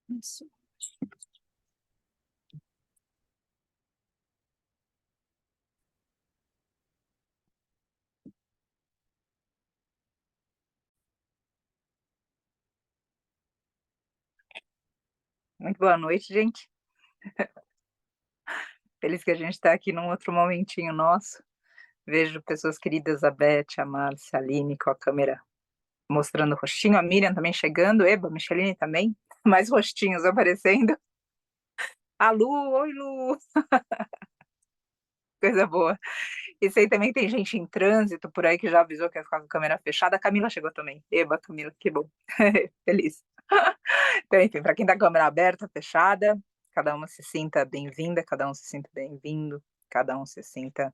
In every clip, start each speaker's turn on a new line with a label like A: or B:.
A: Isso. Muito boa noite, gente. Feliz que a gente está aqui num outro momentinho nosso. Vejo pessoas queridas, a Beth, a Márcia, a Aline, com a câmera mostrando o rostinho, a Miriam também chegando, Eba, a Micheline também, mais rostinhos aparecendo. A Lu, oi Lu, coisa boa. E sei também que tem gente em trânsito por aí que já avisou que ia ficar com a câmera fechada. A Camila chegou também. Eba, Camila, que bom. Feliz. Então, enfim, para quem tá com a câmera aberta, fechada, cada uma se sinta bem-vinda, cada um se sinta bem-vindo, cada um se sinta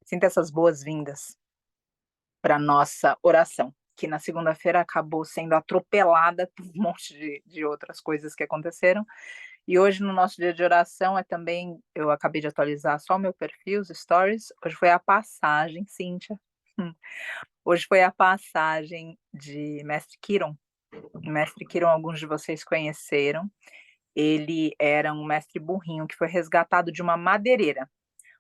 A: essas boas-vindas para nossa oração, que na segunda-feira acabou sendo atropelada por um monte de outras coisas que aconteceram. E hoje, no nosso dia de oração, é também, eu acabei de atualizar só o meu perfil, os stories. Hoje foi a passagem, Cíntia. Hoje foi a passagem de Mestre Kiron. Mestre Kiron, alguns de vocês conheceram. Ele era um mestre burrinho que foi resgatado de uma madeireira.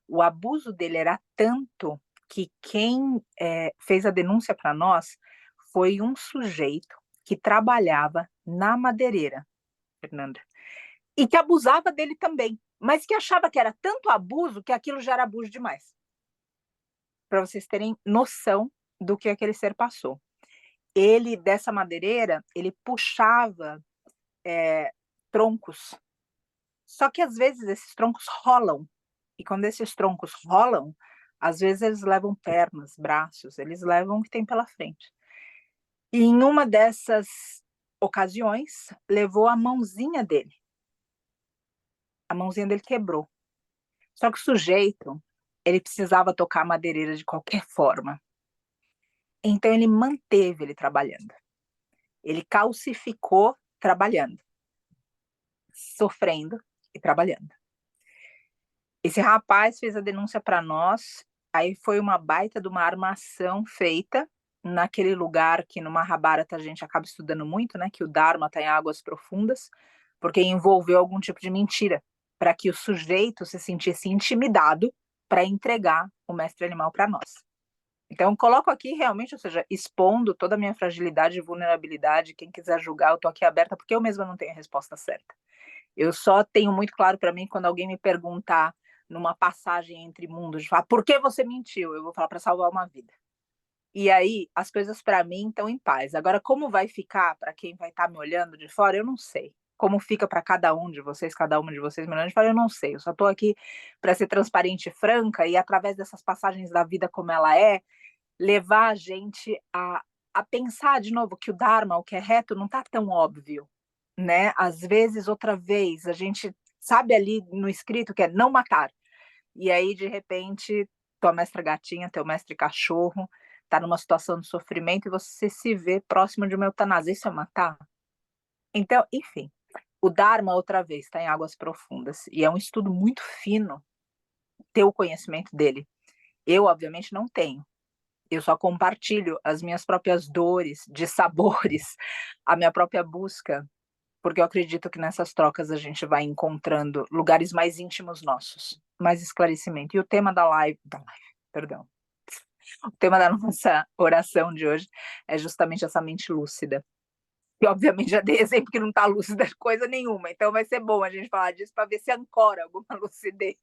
A: O abuso dele era tanto que quem fez a denúncia para nós foi um sujeito que trabalhava na madeireira, Fernanda, e que abusava dele também, mas que achava que era tanto abuso que aquilo já era abuso demais. Para vocês terem noção do que aquele ser passou. Ele, dessa madeireira, ele puxava troncos. Só que às vezes esses troncos rolam. E quando esses troncos rolam, às vezes eles levam pernas, braços, eles levam o que tem pela frente. E em uma dessas ocasiões, levou a mãozinha dele. A mãozinha dele quebrou. Só que o sujeito, ele precisava tocar a madeireira de qualquer forma. Então ele manteve ele trabalhando. Ele calcificou trabalhando, sofrendo e trabalhando. Esse rapaz fez a denúncia para nós, aí foi uma baita de uma armação feita naquele lugar que no Mahabharata a gente acaba estudando muito, né, que o Dharma está em águas profundas, porque envolveu algum tipo de mentira, para que o sujeito se sentisse intimidado para entregar o mestre animal para nós. Então, coloco aqui realmente, ou seja, expondo toda a minha fragilidade e vulnerabilidade. Quem quiser julgar, eu estou aqui aberta, porque eu mesma não tenho a resposta certa. Eu só tenho muito claro para mim, quando alguém me perguntar, numa passagem entre mundos, de falar, por que você mentiu? Eu vou falar, para salvar uma vida. E aí, as coisas para mim estão em paz. Agora, como vai ficar para quem vai estar me olhando de fora, eu não sei. Como fica para cada um de vocês, cada uma de vocês me olhando de fora, eu não sei. Eu só estou aqui para ser transparente e franca, e através dessas passagens da vida como ela é, levar a gente a pensar de novo que o Dharma, o que é reto, não está tão óbvio, né? Às vezes, outra vez, a gente sabe ali no escrito que é não matar, e aí, de repente, tua mestra gatinha, teu mestre cachorro, tá numa situação de sofrimento e você se vê próximo de uma eutanásia. Isso é matar? Então, enfim, o Dharma, outra vez, está em águas profundas, e é um estudo muito fino ter o conhecimento dele. Eu, obviamente, não tenho. Eu só compartilho as minhas próprias dores, de sabores, a minha própria busca, porque eu acredito que nessas trocas a gente vai encontrando lugares mais íntimos nossos, mais esclarecimento. E o tema perdão, o tema da nossa oração de hoje é justamente essa mente lúcida. E obviamente já dei exemplo que não está lúcida coisa nenhuma, então vai ser bom a gente falar disso para ver se ancora alguma lucidez.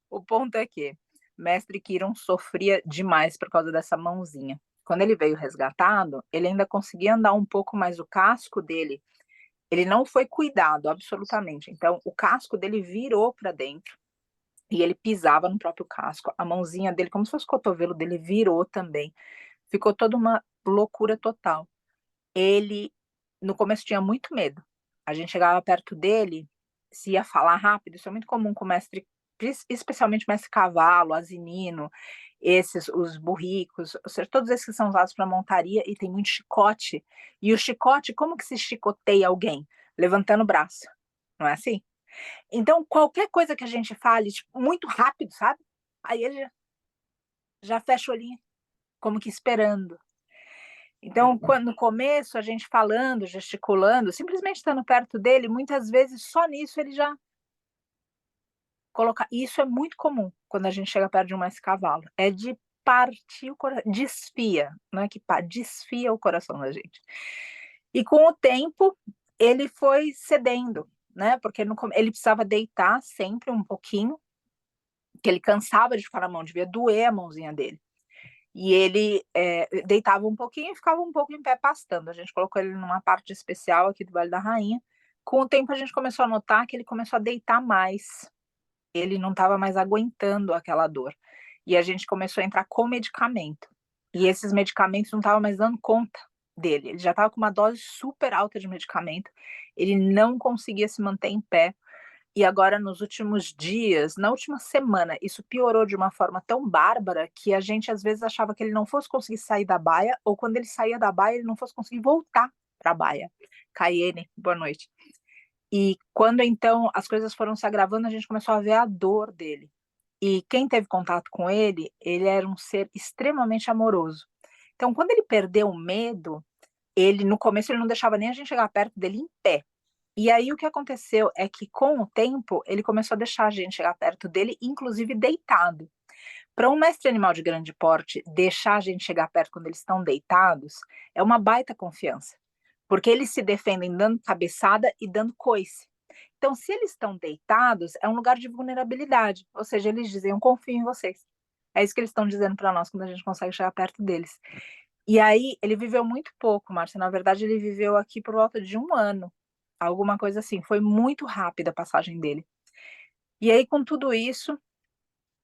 A: O ponto é que Mestre Kiron sofria demais por causa dessa mãozinha. Quando ele veio resgatado, ele ainda conseguia andar um pouco, mas o casco dele, ele não foi cuidado absolutamente. Então, o casco dele virou para dentro e ele pisava no próprio casco. A mãozinha dele, como se fosse o cotovelo dele, virou também. Ficou toda uma loucura total. Ele, no começo, tinha muito medo. A gente chegava perto dele, se ia falar rápido, isso é muito comum com o mestre, especialmente mestre cavalo, asinino, esses, os burricos, ou seja, todos esses que são usados para montaria e tem muito chicote. E o chicote, como que se chicoteia alguém? Levantando o braço, não é assim? Então, qualquer coisa que a gente fale, tipo, muito rápido, sabe? Aí ele já fecha o olhinho, como que esperando. Então, quando, no começo, a gente falando, gesticulando, simplesmente estando perto dele, muitas vezes só nisso ele já coloca. Isso é muito comum quando a gente chega perto de um mestre cavalo. É de partir o coração, desfia, não é que desfia o coração da gente. E com o tempo, ele foi cedendo, né? Porque ele precisava deitar sempre um pouquinho, que ele cansava de ficar na mão, devia doer a mãozinha dele. E ele deitava um pouquinho e ficava um pouco em pé pastando. A gente colocou ele numa parte especial aqui do Vale da Rainha. Com o tempo a gente começou a notar que ele começou a deitar mais. Ele não estava mais aguentando aquela dor. E a gente começou a entrar com medicamento. E esses medicamentos não estavam mais dando conta dele. Ele já estava com uma dose super alta de medicamento. Ele não conseguia se manter em pé. E agora, nos últimos dias, na última semana, isso piorou de uma forma tão bárbara que a gente às vezes achava que ele não fosse conseguir sair da baia, ou quando ele saía da baia, ele não fosse conseguir voltar para a baia. Caiene, boa noite. E quando então as coisas foram se agravando, a gente começou a ver a dor dele. E quem teve contato com ele, ele era um ser extremamente amoroso. Então, quando ele perdeu o medo, ele no começo ele não deixava nem a gente chegar perto dele em pé. E aí o que aconteceu é que com o tempo ele começou a deixar a gente chegar perto dele, inclusive deitado. Para um mestre animal de grande porte deixar a gente chegar perto quando eles estão deitados é uma baita confiança, porque eles se defendem dando cabeçada e dando coice. Então, se eles estão deitados, é um lugar de vulnerabilidade, ou seja, eles dizem: eu confio em vocês. É isso que eles estão dizendo para nós quando a gente consegue chegar perto deles. E aí ele viveu muito pouco, Márcia. Na verdade, ele viveu aqui por volta de 1 ano, alguma coisa assim. Foi muito rápida a passagem dele. E aí, com tudo isso,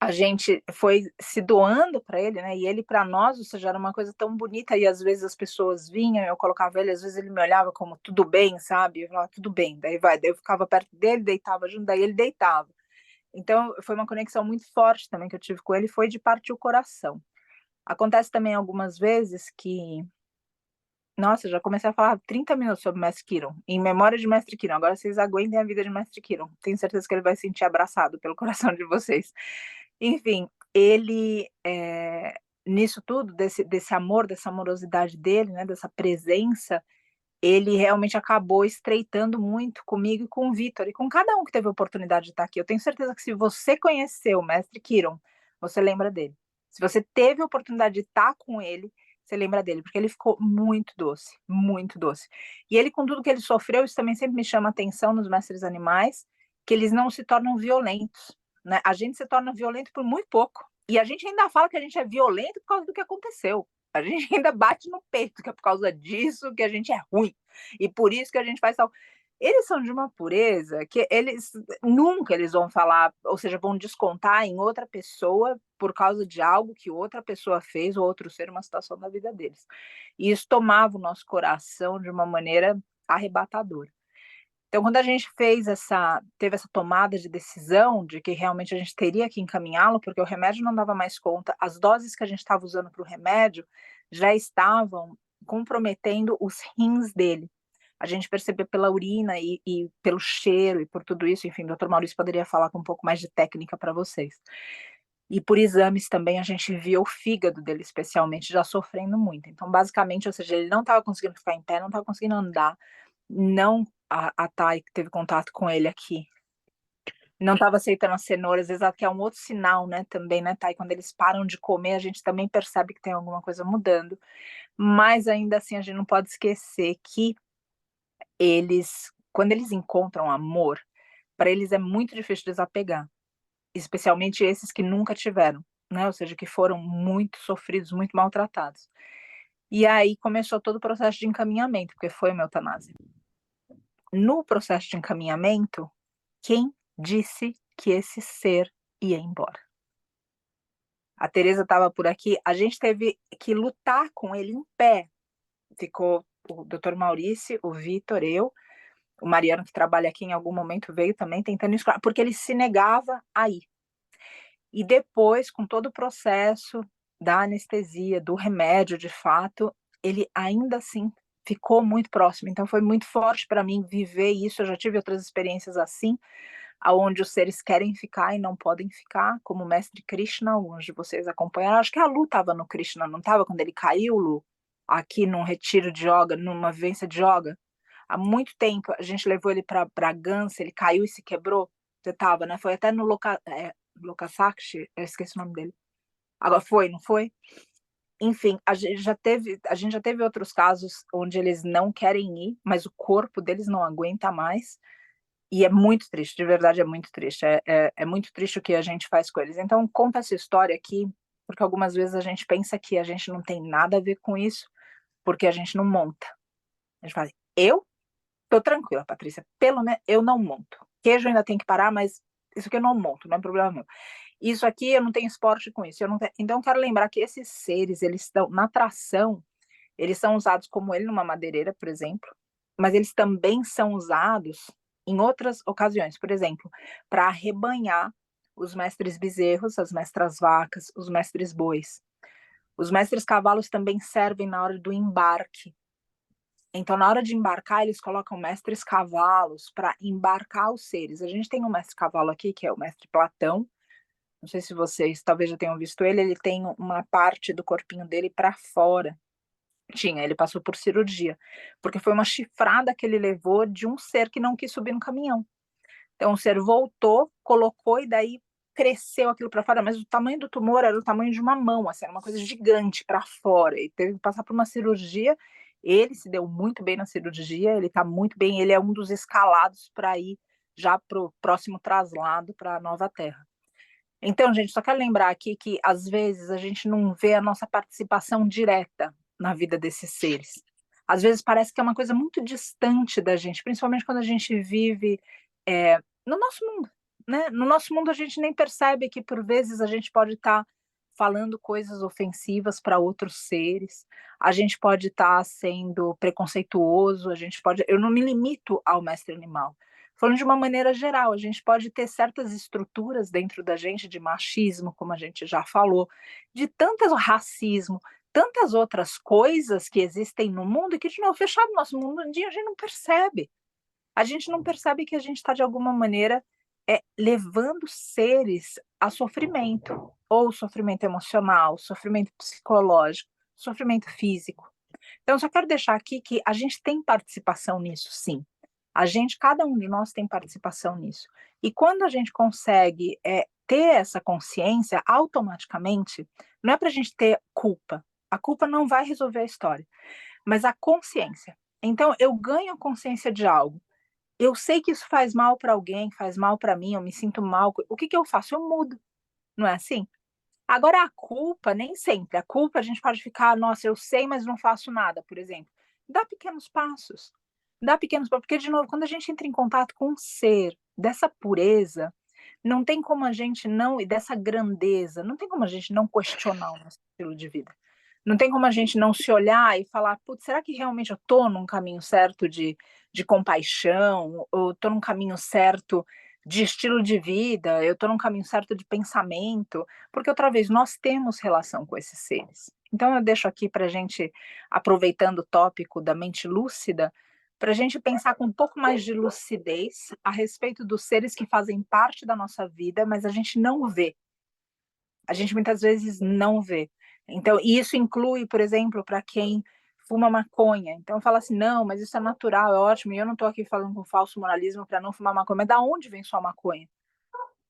A: a gente foi se doando para ele, né? E ele para nós, ou seja, era uma coisa tão bonita. E às vezes as pessoas vinham, eu colocava ele, às vezes ele me olhava como tudo bem, sabe? Eu falava tudo bem. Daí vai, daí eu ficava perto dele, deitava junto, daí ele deitava. Então foi uma conexão muito forte também que eu tive com ele, foi de partir o coração. Acontece também algumas vezes que, nossa, já comecei a falar 30 minutos sobre o Mestre Kiron, em memória de Mestre Kiron. Agora vocês aguentem a vida de Mestre Kiron. Tenho certeza que ele vai se sentir abraçado pelo coração de vocês. Enfim, ele, nisso tudo, desse amor, dessa amorosidade dele, né, dessa presença, ele realmente acabou estreitando muito comigo e com o Vitor, e com cada um que teve a oportunidade de estar aqui. Eu tenho certeza que se você conheceu o Mestre Kiron, você lembra dele. Se você teve a oportunidade de estar com ele, você lembra dele, porque ele ficou muito doce, muito doce. E ele, com tudo que ele sofreu, isso também sempre me chama a atenção nos mestres animais, que eles não se tornam violentos, né? A gente se torna violento por muito pouco. E a gente ainda fala que a gente é violento por causa do que aconteceu. A gente ainda bate no peito que é por causa disso que a gente é ruim. E por isso que a gente faz tal. Eles são de uma pureza que eles nunca eles vão falar, ou seja, vão descontar em outra pessoa por causa de algo que outra pessoa fez ou outro ser, uma situação da vida deles. E isso tomava o nosso coração de uma maneira arrebatadora. Então, quando a gente teve essa tomada de decisão de que realmente a gente teria que encaminhá-lo, porque o remédio não dava mais conta, as doses que a gente estava usando para o remédio já estavam comprometendo os rins dele. A gente percebeu pela urina e pelo cheiro e por tudo isso, enfim, o doutor Maurício poderia falar com um pouco mais de técnica para vocês. E por exames também a gente via o fígado dele, especialmente, já sofrendo muito. Então, basicamente, ou seja, ele não estava conseguindo ficar em pé, não estava conseguindo andar, não a Thay, que teve contato com ele aqui, não estava aceitando as cenouras, exato, que é um outro sinal, né, também, né, Thay? Quando eles param de comer, a gente também percebe que tem alguma coisa mudando. Mas ainda assim, a gente não pode esquecer que quando eles encontram amor, para eles é muito difícil desapegar, especialmente esses que nunca tiveram. né, ou seja, que foram muito sofridos, muito maltratados. E aí começou todo o processo de encaminhamento, porque foi uma eutanásia. No processo de encaminhamento, quem disse que esse ser ia embora? A Teresa estava por aqui, a gente teve que lutar com ele em pé. Ficou o doutor Maurício, o Vitor, eu, o Mariano, que trabalha aqui, em algum momento veio também tentando escutar, porque ele se negava a ir. E depois, com todo o processo da anestesia, do remédio, de fato, ele ainda assim ficou muito próximo. Então foi muito forte para mim viver isso. Eu já tive outras experiências assim, aonde os seres querem ficar e não podem ficar, como o mestre Krishna, alguns de vocês acompanharam. Acho que a Lu estava no Krishna, não estava quando ele caiu, Lu? Aqui num retiro de yoga, numa vivência de yoga. Há muito tempo a gente levou ele para Bragança, ele caiu e se quebrou. Você estava, né? Foi até no Lokasakshi, eu esqueci o nome dele. Agora foi, não foi? Enfim, a gente já teve outros casos onde eles não querem ir, mas o corpo deles não aguenta mais. E é muito triste, de verdade é muito triste. É muito triste o que a gente faz com eles. Então, conta essa história aqui, porque algumas vezes a gente pensa que a gente não tem nada a ver com isso, porque a gente não monta. A gente fala, eu tô tranquila, Patrícia, pelo menos eu não monto. Queijo ainda tem que parar, mas isso aqui eu não monto, não é problema meu. Isso aqui eu não tenho esporte com isso. Então, quero lembrar que esses seres, eles estão na tração, eles são usados como ele numa madeireira, por exemplo, mas eles também são usados em outras ocasiões, por exemplo, para arrebanhar os mestres bezerros, as mestras vacas, os mestres bois. Os mestres cavalos também servem na hora do embarque. Então, na hora de embarcar, eles colocam mestres cavalos para embarcar os seres. A gente tem um mestre cavalo aqui, que é o mestre Platão. Não sei se vocês talvez já tenham visto ele. Ele tem uma parte do corpinho dele para fora. Ele passou por cirurgia, porque foi uma chifrada que ele levou de um ser que não quis subir no caminhão. Então o ser voltou, colocou e daí cresceu aquilo para fora, mas o tamanho do tumor era o tamanho de uma mão, assim, era uma coisa gigante para fora. E teve que passar por uma cirurgia. Ele se deu muito bem na cirurgia, ele está muito bem, ele é um dos escalados para ir já para o próximo traslado para a Nova Terra. Então, gente, só quero lembrar aqui que às vezes a gente não vê a nossa participação direta na vida desses seres. Às vezes parece que é uma coisa muito distante da gente, principalmente quando a gente vive no nosso mundo, né? No nosso mundo a gente nem percebe que por vezes a gente pode estar falando coisas ofensivas para outros seres, a gente pode estar sendo preconceituoso, eu não me limito ao mestre animal. Falando de uma maneira geral, a gente pode ter certas estruturas dentro da gente de machismo, como a gente já falou, de tanto racismo, tantas outras coisas que existem no mundo e que, de novo, fechado no nosso mundo, um dia a gente não percebe. A gente não percebe que a gente está, de alguma maneira, levando seres a sofrimento, ou sofrimento emocional, sofrimento psicológico, sofrimento físico. Então, só quero deixar aqui que a gente tem participação nisso, sim. Cada um de nós tem participação nisso. E quando a gente consegue ter essa consciência, automaticamente, não é para a gente ter culpa. A culpa não vai resolver a história, mas a consciência. Então, eu ganho consciência de algo. Eu sei que isso faz mal para alguém, faz mal para mim, eu me sinto mal. O que eu faço? Eu mudo. Não é assim? Agora, a culpa, nem sempre. A culpa a gente pode ficar, nossa, eu sei, mas não faço nada, por exemplo. Dá pequenos passos. Dá pequenos passos. Porque, de novo, quando a gente entra em contato com um ser dessa pureza, não tem como a gente não, e dessa grandeza, não tem como a gente não questionar o nosso estilo de vida. Não tem como a gente não se olhar e falar, putz, será que realmente eu estou num caminho certo de compaixão? Ou estou num caminho certo de estilo de vida? Eu estou num caminho certo de pensamento? Porque, outra vez, nós temos relação com esses seres. Então, eu deixo aqui para a gente, aproveitando o tópico da mente lúcida, para a gente pensar com um pouco mais de lucidez a respeito dos seres que fazem parte da nossa vida, mas a gente não vê. A gente muitas vezes não vê. Então, e isso inclui, por exemplo, para quem fuma maconha. Então, fala assim, não, mas isso é natural, é ótimo, e eu não estou aqui falando com falso moralismo para não fumar maconha, mas da onde vem sua maconha?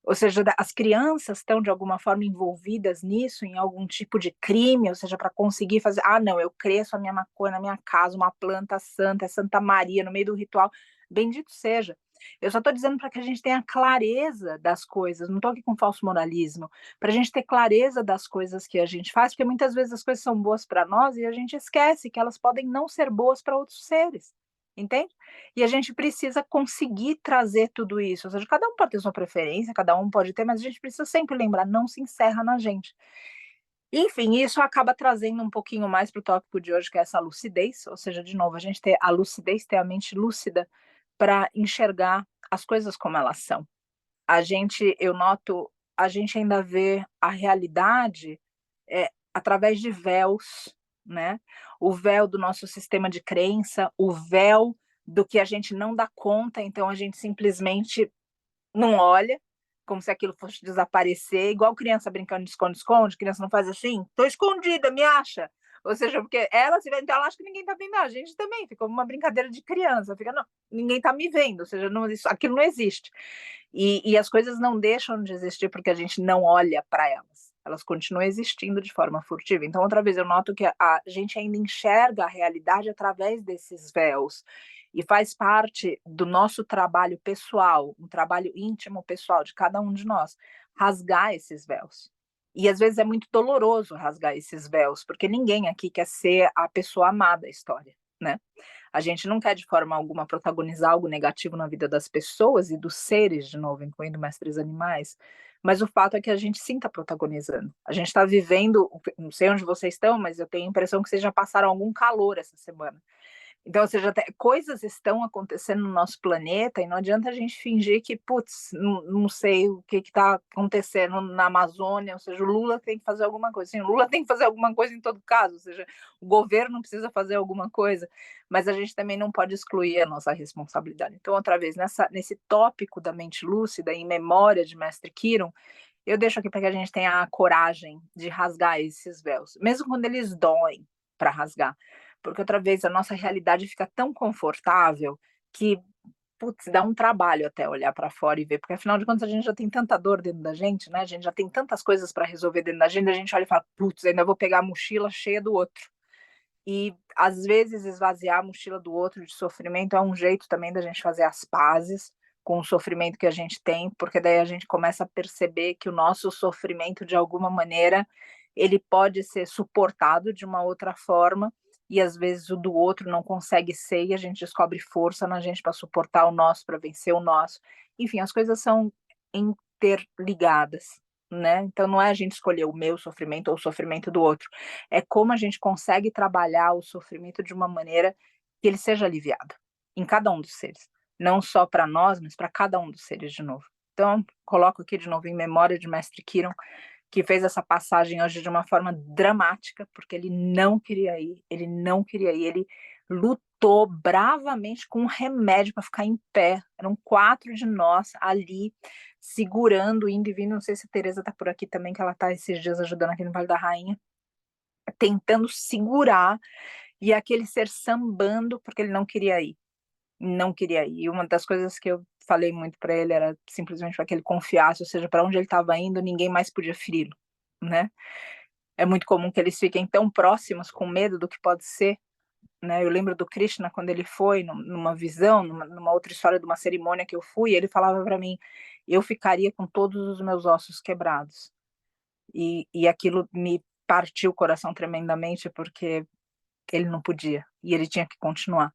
A: Ou seja, as crianças estão de alguma forma envolvidas nisso, em algum tipo de crime, ou seja, para conseguir fazer, não, eu cresço a minha maconha na minha casa, uma planta santa, é Santa Maria, no meio do ritual, bendito seja. Eu só estou dizendo para que a gente tenha clareza das coisas, não estou aqui com falso moralismo, para a gente ter clareza das coisas que a gente faz, porque muitas vezes as coisas são boas para nós e a gente esquece que elas podem não ser boas para outros seres, entende? E a gente precisa conseguir trazer tudo isso, ou seja, cada um pode ter sua preferência, cada um pode ter, mas a gente precisa sempre lembrar, não se encerra na gente. Enfim, isso acaba trazendo um pouquinho mais para o tópico de hoje, que é essa lucidez, ou seja, de novo, a gente ter a lucidez, ter a mente lúcida para enxergar as coisas como elas são. Eu noto, a gente ainda vê a realidade através de véus, né? O véu do nosso sistema de crença, o véu do que a gente não dá conta, então a gente simplesmente não olha, como se aquilo fosse desaparecer, igual criança brincando de esconde-esconde, criança não faz assim, tô escondida, me acha. Ou seja, porque ela se vê, então ela acha que ninguém tá vendo, a gente também, fica uma brincadeira de criança, fica, não, ninguém tá me vendo, ou seja, não, aquilo não existe. E as coisas não deixam de existir porque a gente não olha para elas continuam existindo de forma furtiva. Então, outra vez, eu noto que a gente ainda enxerga a realidade através desses véus, e faz parte do nosso trabalho pessoal, um trabalho íntimo pessoal de cada um de nós, rasgar esses véus. E às vezes é muito doloroso rasgar esses véus, porque ninguém aqui quer ser a pessoa amada da história, né? A gente não quer de forma alguma protagonizar algo negativo na vida das pessoas e dos seres, de novo, incluindo mestres animais, mas o fato é que a gente sim está protagonizando. A gente está vivendo, não sei onde vocês estão, mas eu tenho a impressão que vocês já passaram algum calor essa semana. Então, ou seja, coisas estão acontecendo no nosso planeta e não adianta a gente fingir que, putz, não sei o que está acontecendo na Amazônia, ou seja, o Lula tem que fazer alguma coisa. Sim, o Lula tem que fazer alguma coisa em todo caso, ou seja, o governo precisa fazer alguma coisa, mas a gente também não pode excluir a nossa responsabilidade. Então, outra vez, nesse tópico da mente lúcida, em memória de Mestre Kiron, eu deixo aqui para que a gente tenha a coragem de rasgar esses véus, mesmo quando eles doem para rasgar, porque outra vez a nossa realidade fica tão confortável que, putz, dá um trabalho até olhar para fora e ver, porque afinal de contas a gente já tem tanta dor dentro da gente, né? A gente já tem tantas coisas para resolver dentro da gente, a gente olha e fala, putz, ainda vou pegar a mochila cheia do outro. E às vezes esvaziar a mochila do outro de sofrimento é um jeito também da gente fazer as pazes com o sofrimento que a gente tem, porque daí a gente começa a perceber que o nosso sofrimento, de alguma maneira, ele pode ser suportado de uma outra forma, e às vezes o do outro não consegue ser, e a gente descobre força na gente para suportar o nosso, para vencer o nosso. Enfim, as coisas são interligadas, né? Então não é a gente escolher o meu sofrimento ou o sofrimento do outro, é como a gente consegue trabalhar o sofrimento de uma maneira que ele seja aliviado em cada um dos seres, não só para nós, mas para cada um dos seres de novo. Então, coloco aqui de novo em memória de Mestre Kiron, que fez essa passagem hoje de uma forma dramática, porque ele não queria ir, ele lutou bravamente com um remédio para ficar em pé. Eram 4 de nós ali, segurando, indo e vindo. Não sei se a Tereza está por aqui também, que ela está esses dias ajudando aqui no Vale da Rainha, tentando segurar, e aquele ser sambando, porque ele não queria ir. Não queria ir. E uma das coisas que eu falei muito para ele era simplesmente para que ele confiasse, ou seja, para onde ele estava indo, ninguém mais podia feri-lo, né? É muito comum que eles fiquem tão próximos, com medo do que pode ser, né? Eu lembro do Krishna quando ele foi numa visão, numa outra história de uma cerimônia que eu fui, ele falava para mim, eu ficaria com todos os meus ossos quebrados. E aquilo me partiu o coração tremendamente, porque ele não podia, e ele tinha que continuar.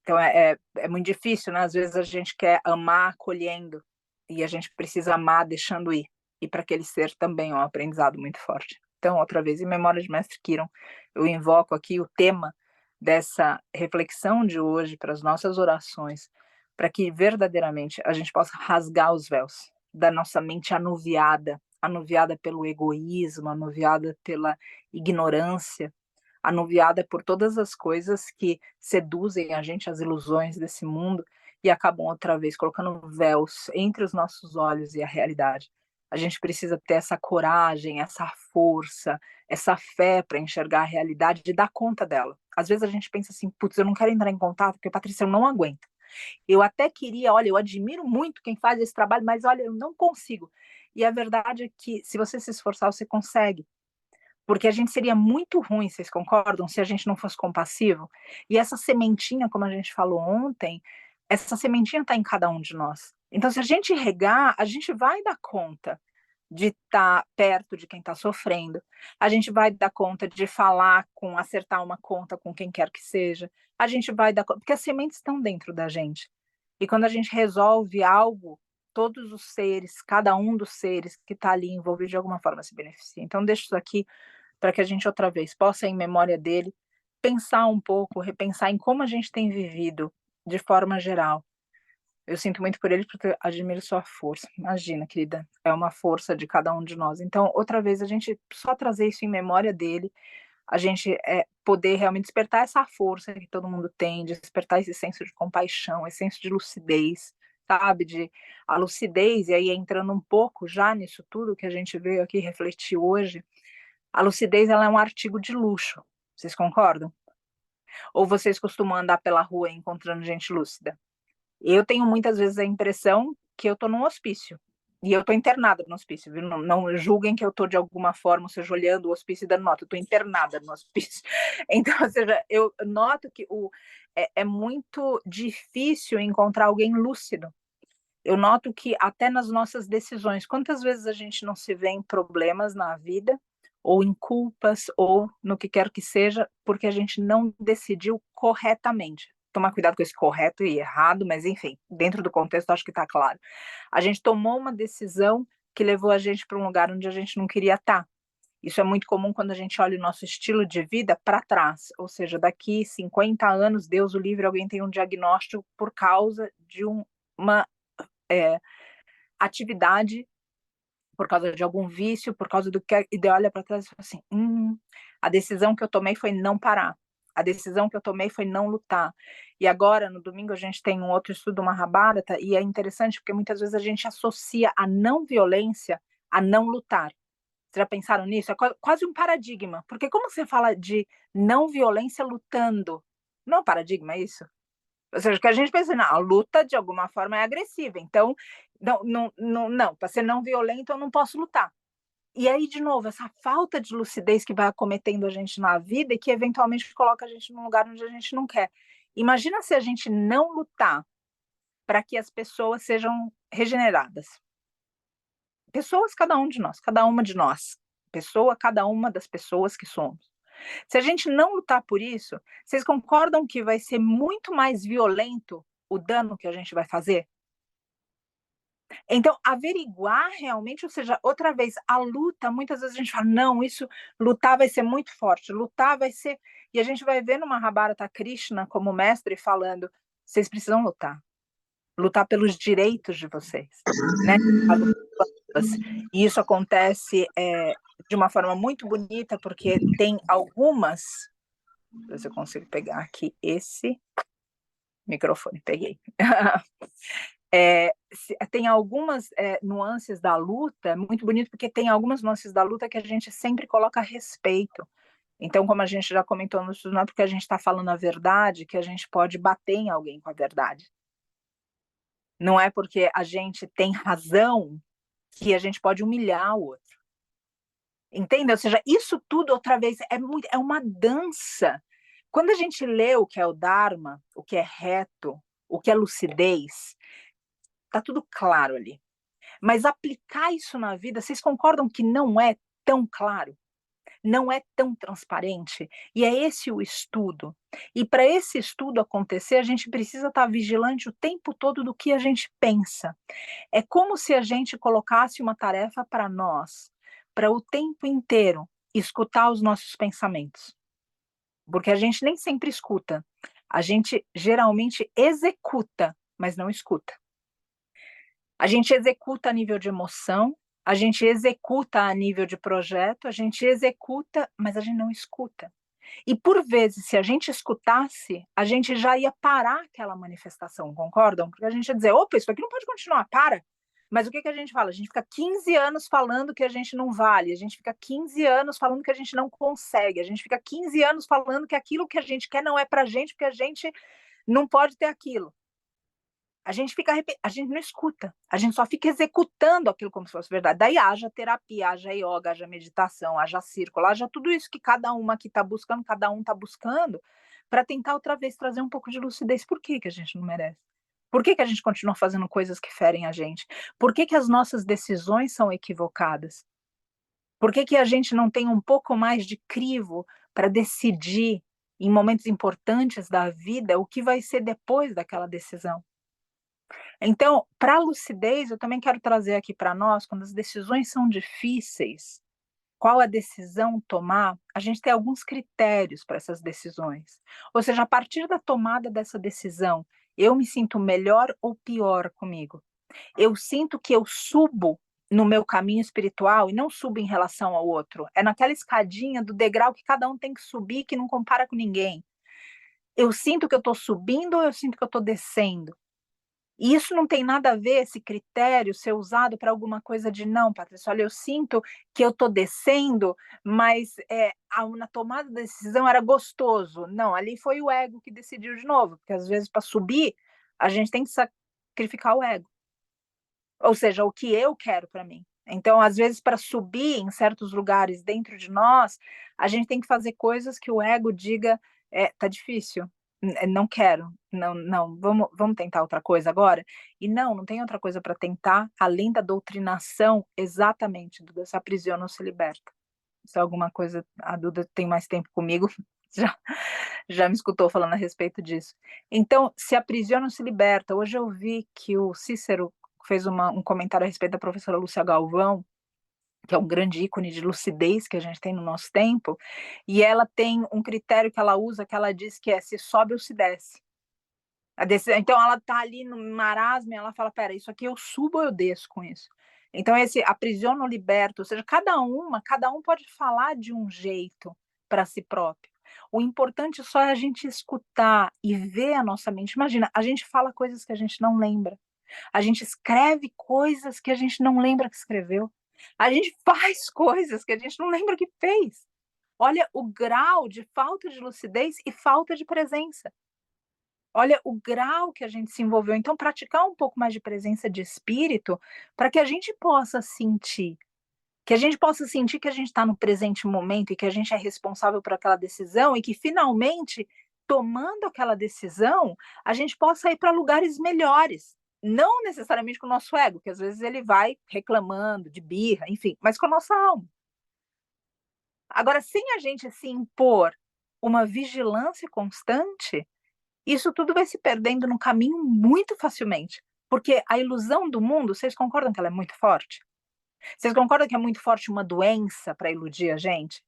A: Então é muito difícil, né? Às vezes a gente quer amar acolhendo, e a gente precisa amar deixando ir. E para aquele ser também é um aprendizado muito forte. Então, outra vez, em memória de Mestre Kiron, eu invoco aqui o tema dessa reflexão de hoje para as nossas orações, para que verdadeiramente a gente possa rasgar os véus da nossa mente anuviada pelo egoísmo, anuviada pela ignorância, anuviada por todas as coisas que seduzem a gente, as ilusões desse mundo, e acabam outra vez colocando véus entre os nossos olhos e a realidade. A gente precisa ter essa coragem, essa força, essa fé para enxergar a realidade e dar conta dela. Às vezes a gente pensa assim, putz, eu não quero entrar em contato porque, Patrícia, eu não aguento. Eu até queria, olha, eu admiro muito quem faz esse trabalho, mas olha, eu não consigo. E a verdade é que se você se esforçar, você consegue. Porque a gente seria muito ruim, vocês concordam, se a gente não fosse compassivo? E essa sementinha, como a gente falou ontem, Essa sementinha está em cada um de nós. Então, se a gente regar, a gente vai dar conta de estar perto de quem está sofrendo, a gente vai dar conta de falar acertar uma conta com quem quer que seja, a gente vai dar conta, porque as sementes estão dentro da gente. E quando a gente resolve algo, todos os seres, cada um dos seres que está ali envolvido de alguma forma se beneficia. Então, deixo isso aqui para que a gente outra vez possa, em memória dele, pensar um pouco, repensar em como a gente tem vivido de forma geral. Eu sinto muito por ele, porque eu admiro sua força. Imagina, querida, é uma força de cada um de nós. Então, outra vez, a gente só trazer isso em memória dele, a gente poder realmente despertar essa força que todo mundo tem, despertar esse senso de compaixão, esse senso de lucidez, sabe? A lucidez, e aí entrando um pouco já nisso tudo que a gente veio aqui refletir hoje, a lucidez ela é um artigo de luxo. Vocês concordam? Ou vocês costumam andar pela rua encontrando gente lúcida? Eu tenho muitas vezes a impressão que eu estou num hospício. E eu estou internada no hospício, viu? Não, não julguem que eu estou de alguma forma, ou seja, olhando o hospício e dando nota. Eu estou internada no hospício. Então, ou seja, eu noto que é muito difícil encontrar alguém lúcido. Eu noto que até nas nossas decisões, quantas vezes a gente não se vê em problemas na vida, ou em culpas, ou no que quer que seja, porque a gente não decidiu corretamente. Tomar cuidado com esse correto e errado, mas enfim, dentro do contexto acho que está claro. A gente tomou uma decisão que levou a gente para um lugar onde a gente não queria estar. Isso é muito comum quando a gente olha o nosso estilo de vida para trás, ou seja, daqui 50 anos, Deus o livre, alguém tem um diagnóstico por causa de uma atividade, por causa de algum vício, por causa do que, e daí olha para trás e fala assim, a decisão que eu tomei foi não parar, a decisão que eu tomei foi não lutar. E agora, no domingo, a gente tem um outro estudo, uma Mahabharata, e é interessante porque muitas vezes a gente associa a não violência a não lutar. Vocês já pensaram nisso? É quase um paradigma, porque como você fala de não violência lutando? Não é um paradigma isso? Ou seja, que a gente pensa, não, a luta de alguma forma é agressiva, então, não, para ser não violento eu não posso lutar. E aí, de novo, essa falta de lucidez que vai acometendo a gente na vida e que eventualmente coloca a gente num lugar onde a gente não quer. Imagina se a gente não lutar para que as pessoas sejam regeneradas. Pessoas, cada um de nós, cada uma de nós. Pessoa, cada uma das pessoas que somos. Se a gente não lutar por isso, vocês concordam que vai ser muito mais violento o dano que a gente vai fazer? Então, averiguar realmente, ou seja, outra vez, a luta, muitas vezes a gente fala, não, isso, lutar vai ser muito forte, lutar vai ser. E a gente vai ver no Mahabharata Krishna como mestre falando: vocês precisam lutar, lutar pelos direitos de vocês, né? E isso acontece de uma forma muito bonita, porque tem algumas. Deixa eu ver se eu consigo pegar aqui esse microfone, peguei. Tem algumas nuances da luta, muito bonito, porque tem algumas nuances da luta que a gente sempre coloca respeito. Então, como a gente já comentou no estudo, não é porque a gente está falando a verdade que a gente pode bater em alguém com a verdade. Não é porque a gente tem razão que a gente pode humilhar o outro. Entende? Ou seja, isso tudo, outra vez, é uma dança. Quando a gente lê o que é o Dharma, o que é reto, o que é lucidez, tá tudo claro ali. Mas aplicar isso na vida, vocês concordam que não é tão claro? Não é tão transparente? E é esse o estudo. E para esse estudo acontecer, a gente precisa estar vigilante o tempo todo do que a gente pensa. É como se a gente colocasse uma tarefa para nós, para o tempo inteiro escutar os nossos pensamentos. Porque a gente nem sempre escuta. A gente geralmente executa, mas não escuta. A gente executa a nível de emoção, a gente executa a nível de projeto, a gente executa, mas a gente não escuta. E por vezes, se a gente escutasse, a gente já ia parar aquela manifestação, concordam? Porque a gente ia dizer, opa, isso aqui não pode continuar, para. Mas o que, que a gente fala? A gente fica 15 anos falando que a gente não vale, a gente fica 15 anos falando que a gente não consegue, a gente fica 15 anos falando que aquilo que a gente quer não é pra gente, porque a gente não pode ter aquilo. A gente não escuta, a gente só fica executando aquilo como se fosse verdade. Daí haja terapia, haja yoga, haja meditação, haja círculo, haja tudo isso que cada uma aqui está buscando, cada um está buscando, para tentar outra vez trazer um pouco de lucidez. Por que a gente não merece? Por que que a gente continua fazendo coisas que ferem a gente? Por que que as nossas decisões são equivocadas? Por que que a gente não tem um pouco mais de crivo para decidir, em momentos importantes da vida, o que vai ser depois daquela decisão? Então, para a lucidez, eu também quero trazer aqui para nós, quando as decisões são difíceis, qual a decisão tomar, a gente tem alguns critérios para essas decisões. Ou seja, a partir da tomada dessa decisão, eu me sinto melhor ou pior comigo? Eu sinto que eu subo no meu caminho espiritual e não subo em relação ao outro. É naquela escadinha do degrau que cada um tem que subir, que não compara com ninguém. Eu sinto que eu estou subindo ou eu sinto que eu estou descendo? E isso não tem nada a ver, esse critério ser usado para alguma coisa de não, Patrícia, olha, eu sinto que eu estou descendo, mas na tomada da decisão era gostoso. Não, ali foi o ego que decidiu de novo, porque às vezes para subir a gente tem que sacrificar o ego. Ou seja, o que eu quero para mim. Então, às vezes, para subir em certos lugares dentro de nós, a gente tem que fazer coisas que o ego diga: tá difícil, não quero, não, não, vamos tentar outra coisa agora? E não tem outra coisa para tentar, além da doutrinação exatamente do "se aprisiona ou se liberta". Se é alguma coisa, a Duda tem mais tempo comigo, já, já me escutou falando a respeito disso. Então, se aprisiona ou se liberta. Hoje eu vi que o Cícero fez um comentário a respeito da professora Lúcia Galvão, que é um grande ícone de lucidez que a gente tem no nosso tempo, e ela tem um critério que ela usa, que ela diz que é se sobe ou se desce. Então ela está ali no marasmo e ela fala: pera, isso aqui eu subo ou eu desço com isso? Então esse aprisiona ou liberta, ou seja, cada um pode falar de um jeito para si próprio. O importante só é a gente escutar e ver a nossa mente. Imagina, a gente fala coisas que a gente não lembra. A gente escreve coisas que a gente não lembra que escreveu. A gente faz coisas que a gente não lembra que fez. Olha o grau de falta de lucidez e falta de presença. Olha o grau que a gente se envolveu. Então, praticar um pouco mais de presença de espírito, para que a gente possa sentir, que a gente está no presente momento e que a gente é responsável por aquela decisão e que finalmente, tomando aquela decisão, a gente possa ir para lugares melhores. Não necessariamente com o nosso ego, que às vezes ele vai reclamando de birra, enfim, mas com a nossa alma. Agora, sem a gente se impor uma vigilância constante, isso tudo vai se perdendo no caminho muito facilmente, porque a ilusão do mundo, vocês concordam que ela é muito forte? Vocês concordam que é muito forte uma doença para iludir a gente?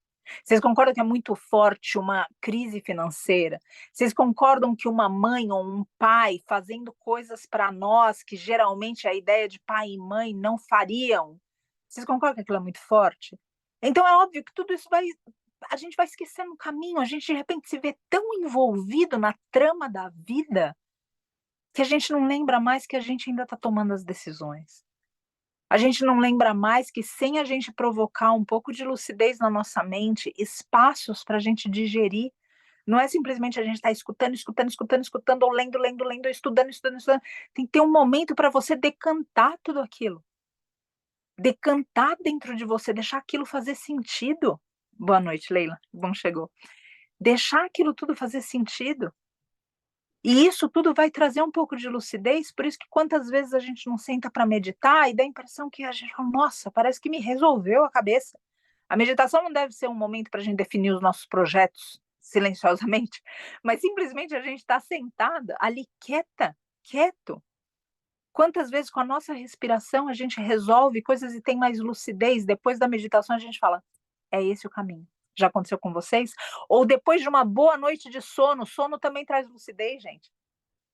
A: Vocês concordam que é muito forte uma crise financeira? Vocês concordam que uma mãe ou um pai fazendo coisas para nós que geralmente a ideia de pai e mãe não fariam? Vocês concordam que aquilo é muito forte? Então é óbvio que tudo isso a gente vai esquecendo o caminho, a gente de repente se vê tão envolvido na trama da vida que a gente não lembra mais que a gente ainda está tomando as decisões. A gente não lembra mais que, sem a gente provocar um pouco de lucidez na nossa mente, espaços para a gente digerir, não é simplesmente a gente estar escutando, escutando, escutando, escutando, ou lendo, lendo, lendo, estudando, estudando, estudando. Tem que ter um momento para você decantar tudo aquilo. Decantar dentro de você, deixar aquilo fazer sentido. Boa noite, Leila. Bom, chegou. Deixar aquilo tudo fazer sentido. E isso tudo vai trazer um pouco de lucidez, por isso que quantas vezes a gente não senta para meditar e dá a impressão que a gente fala: "Nossa, parece que me resolveu a cabeça". A meditação não deve ser um momento para a gente definir os nossos projetos silenciosamente, mas simplesmente a gente está sentada ali quieta, quieto. Quantas vezes com a nossa respiração a gente resolve coisas e tem mais lucidez, depois da meditação a gente fala: "É esse o caminho". Já aconteceu com vocês? Ou depois de uma boa noite de sono, sono também traz lucidez, gente.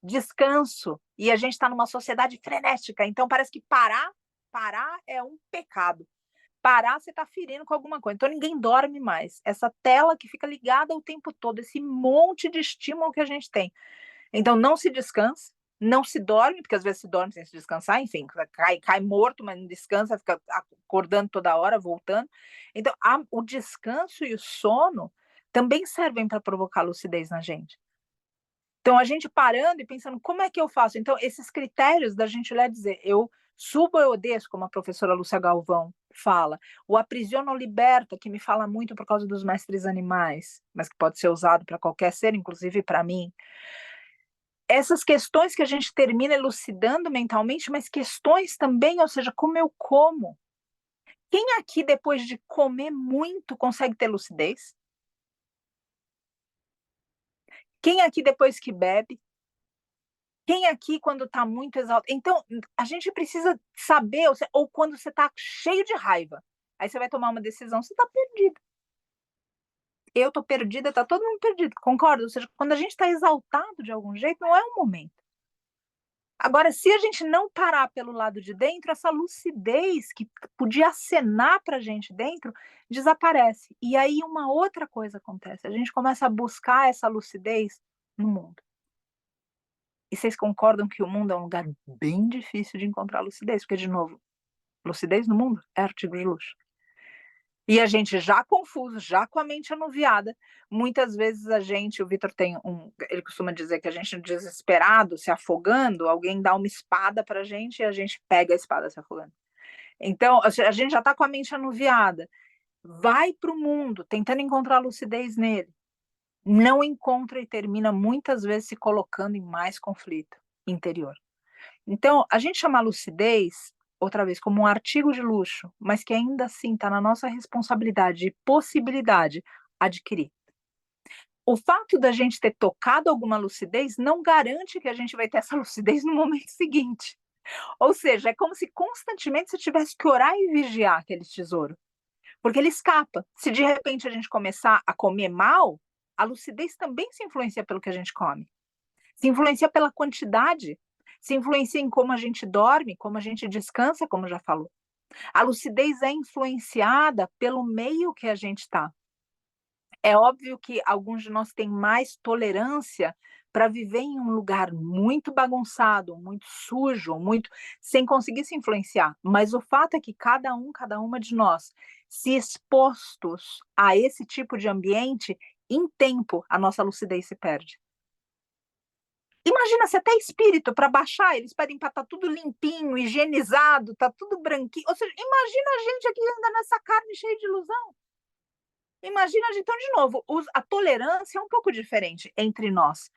A: Descanso, e a gente está numa sociedade frenética, então parece que parar é um pecado. Parar, você está ferindo com alguma coisa, então ninguém dorme mais. Essa tela que fica ligada o tempo todo, esse monte de estímulo que a gente tem. Então não se descansa, não se dorme, porque às vezes se dorme sem se descansar, enfim, cai morto, mas não descansa, fica acordando toda hora, voltando. Então o descanso e o sono também servem para provocar lucidez na gente. Então, a gente parando e pensando: "Como é que eu faço?". Então, esses critérios da gente olhar e dizer: "Eu subo ou eu desço", como a professora Lúcia Galvão fala. O aprisiona ou liberta, que me fala muito por causa dos mestres animais, mas que pode ser usado para qualquer ser, inclusive para mim. essas questões que a gente termina elucidando mentalmente, mas questões também, ou seja, como eu como. Quem aqui, depois de comer muito, consegue ter lucidez? Quem aqui, depois que bebe? Quem aqui, quando está muito exausto? Então, a gente precisa saber, ou quando você está cheio de raiva, aí você vai tomar uma decisão, você está perdido. Eu estou perdida, está todo mundo perdido, concorda? Ou seja, quando a gente está exaltado de algum jeito, não é um momento. Agora, se a gente não parar pelo lado de dentro, essa lucidez que podia acenar para a gente dentro, desaparece. E aí uma outra coisa acontece, a gente começa a buscar essa lucidez no mundo. E vocês concordam que o mundo é um lugar bem difícil de encontrar lucidez? Porque, de novo, lucidez no mundo é artigo de luxo. E a gente já confuso, já com a mente anuviada, muitas vezes a gente, o Vitor ele costuma dizer que a gente desesperado, se afogando, alguém dá uma espada pra gente e a gente pega a espada se afogando. Então, a gente já está com a mente anuviada, vai para o mundo tentando encontrar lucidez nele, não encontra e termina muitas vezes se colocando em mais conflito interior. Então, a gente chama a lucidez, outra vez, como um artigo de luxo, mas que ainda assim está na nossa responsabilidade e possibilidade adquirir. O fato da gente ter tocado alguma lucidez não garante que a gente vai ter essa lucidez no momento seguinte. Ou seja, é como se constantemente você tivesse que orar e vigiar aquele tesouro, porque ele escapa. Se de repente a gente começar a comer mal, a lucidez também se influencia pelo que a gente come. Se influencia pela quantidade, se influencia em como a gente dorme, como a gente descansa, como já falou. A lucidez é influenciada pelo meio que a gente está. É óbvio que alguns de nós têm mais tolerância para viver em um lugar muito bagunçado, muito sujo, muito sem conseguir se influenciar. Mas o fato é que cada uma de nós, se expostos a esse tipo de ambiente, em tempo a nossa lucidez se perde. Imagina se até espírito para baixar, eles pedem para estar tudo limpinho, higienizado, tá tudo branquinho. Ou seja, imagina a gente aqui ainda nessa carne cheia de ilusão. Imagina a gente, então, de novo, a tolerância é um pouco diferente entre nós.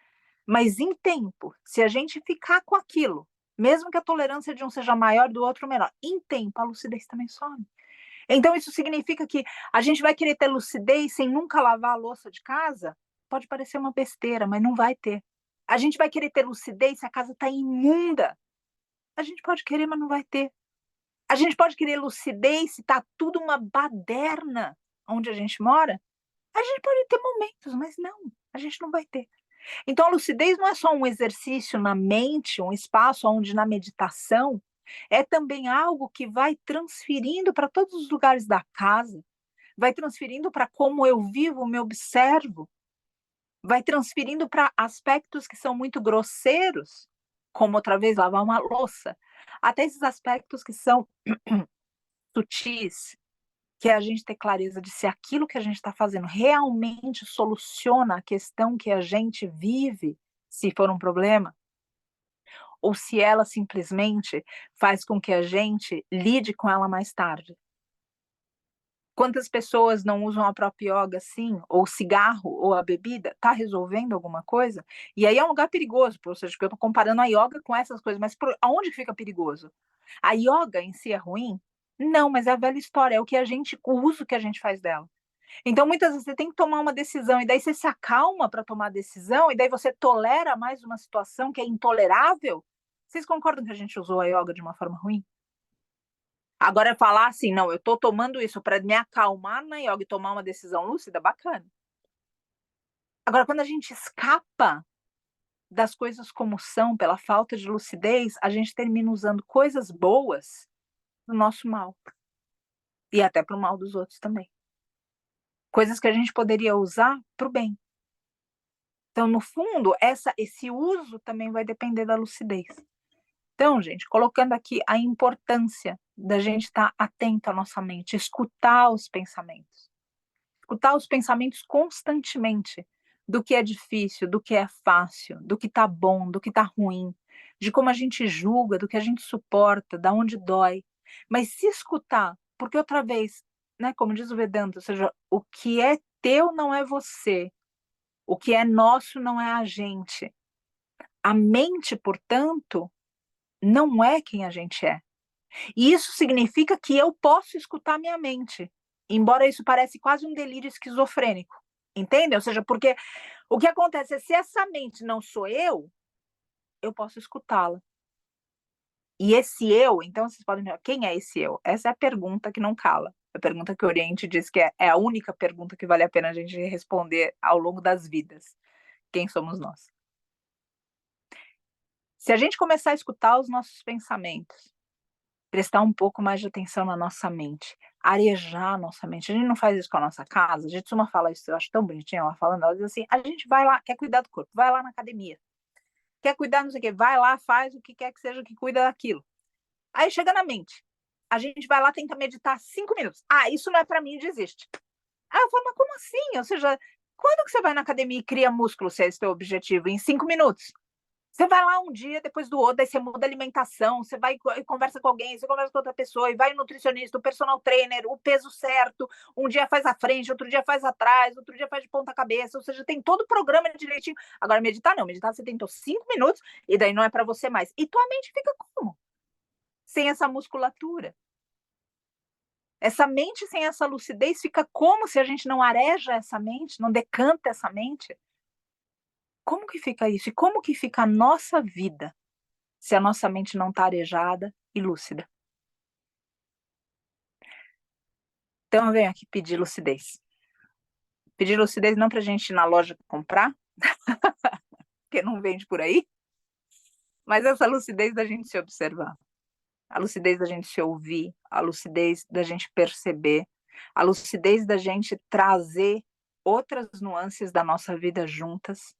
A: Mas em tempo, se a gente ficar com aquilo, mesmo que a tolerância de um seja maior, do outro menor, em tempo a lucidez também some. Então isso significa que a gente vai querer ter lucidez sem nunca lavar a louça de casa? Pode parecer uma besteira, mas não vai ter. A gente vai querer ter lucidez se a casa está imunda? A gente pode querer, mas não vai ter. A gente pode querer lucidez se está tudo uma baderna onde a gente mora? A gente pode ter momentos, mas não, a gente não vai ter. Então a lucidez não é só um exercício na mente, um espaço onde na meditação, é também algo que vai transferindo para todos os lugares da casa, vai transferindo para como eu vivo, me observo, vai transferindo para aspectos que são muito grosseiros, como outra vez lavar uma louça, até esses aspectos que são sutis, que é a gente ter clareza de se aquilo que a gente está fazendo realmente soluciona a questão que a gente vive, se for um problema, ou se ela simplesmente faz com que a gente lide com ela mais tarde. Quantas pessoas não usam a própria yoga assim, ou o cigarro, ou a bebida, está resolvendo alguma coisa? E aí é um lugar perigoso, ou seja, que eu estou comparando a yoga com essas coisas, mas aonde fica perigoso? A yoga em si é ruim? Não, mas é a velha história, é o uso que a gente faz dela. Então, muitas vezes você tem que tomar uma decisão, e daí você se acalma para tomar a decisão, e daí você tolera mais uma situação que é intolerável. Vocês concordam que a gente usou a yoga de uma forma ruim? Agora, falar assim, não, eu estou tomando isso para me acalmar na yoga e tomar uma decisão lúcida, bacana. Agora, quando a gente escapa das coisas como são, pela falta de lucidez, a gente termina usando coisas boas no nosso mal. E até para o mal dos outros também. Coisas que a gente poderia usar para o bem. Então, no fundo, esse uso também vai depender da lucidez. Então, gente, colocando aqui a importância da gente estar atento à nossa mente, escutar os pensamentos. Escutar os pensamentos constantemente, do que é difícil, do que é fácil, do que está bom, do que está ruim, de como a gente julga, do que a gente suporta, da onde dói. Mas se escutar, porque outra vez, né, como diz o Vedanta, ou seja, o que é teu não é você, o que é nosso não é a gente. A mente, portanto, não é quem a gente é. E isso significa que eu posso escutar minha mente, embora isso pareça quase um delírio esquizofrênico, entende? Ou seja, porque o que acontece é, se essa mente não sou eu posso escutá-la. E esse eu, então vocês podem perguntar, quem é esse eu? Essa é a pergunta que não cala. A pergunta que o Oriente diz que é a única pergunta que vale a pena a gente responder ao longo das vidas. Quem somos nós? Se a gente começar a escutar os nossos pensamentos, prestar um pouco mais de atenção na nossa mente, arejar a nossa mente. A gente não faz isso com a nossa casa, a gente costuma falar isso, eu acho tão bonitinho ela falando, ela diz assim: a gente vai lá, quer cuidar do corpo, vai lá na academia. Quer cuidar, não sei o quê, vai lá, faz o que quer que seja que cuida daquilo. Aí chega na mente. A gente vai lá, tenta meditar 5 minutos. Ah, isso não é para mim, desiste. Ah, eu falo, mas como assim? Ou seja, quando que você vai na academia e cria músculo, se é esse teu objetivo? Em 5 minutos. Você vai lá um dia, depois do outro, daí você muda a alimentação, você vai e conversa com alguém, você conversa com outra pessoa, e vai no nutricionista, o personal trainer, o peso certo, um dia faz à frente, outro dia faz atrás, outro dia faz de ponta cabeça, ou seja, tem todo o programa direitinho. Agora, meditar não, meditar você tentou 5 minutos, e daí não é para você mais. E tua mente fica como? Sem essa musculatura. Essa mente sem essa lucidez fica como se a gente não areja essa mente, não decanta essa mente? Como que fica isso? E como que fica a nossa vida se a nossa mente não está arejada e lúcida? Então eu venho aqui pedir lucidez. Pedir lucidez não para a gente ir na loja comprar, porque não vende por aí, mas essa lucidez da gente se observar, a lucidez da gente se ouvir, a lucidez da gente perceber, a lucidez da gente trazer outras nuances da nossa vida juntas,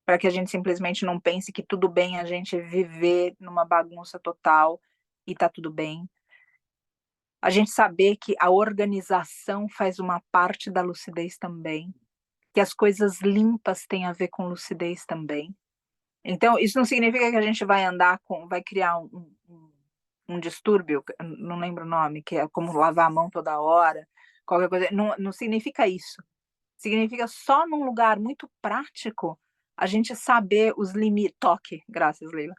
A: para que a gente simplesmente não pense que tudo bem a gente viver numa bagunça total e tá tudo bem. A gente saber que a organização faz uma parte da lucidez também, que as coisas limpas têm a ver com lucidez também. Então, isso não significa que a gente vai andar com, vai criar um distúrbio, não lembro o nome, que é como lavar a mão toda hora, qualquer coisa. Não, não significa isso. Significa só num lugar muito prático a gente saber os limites. Toque, graças, Leila.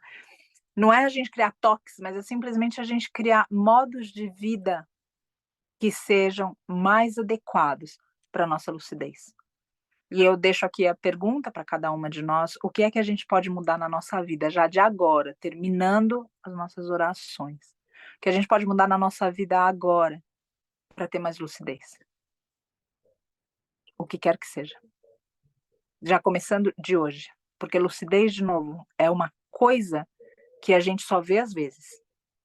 A: Não é a gente criar toques, mas é simplesmente a gente criar modos de vida que sejam mais adequados para a nossa lucidez. E eu deixo aqui a pergunta para cada uma de nós: o que é que a gente pode mudar na nossa vida, já de agora, terminando as nossas orações? O que a gente pode mudar na nossa vida agora para ter mais lucidez? O que quer que seja. Já começando de hoje. Porque lucidez, de novo, é uma coisa que a gente só vê às vezes.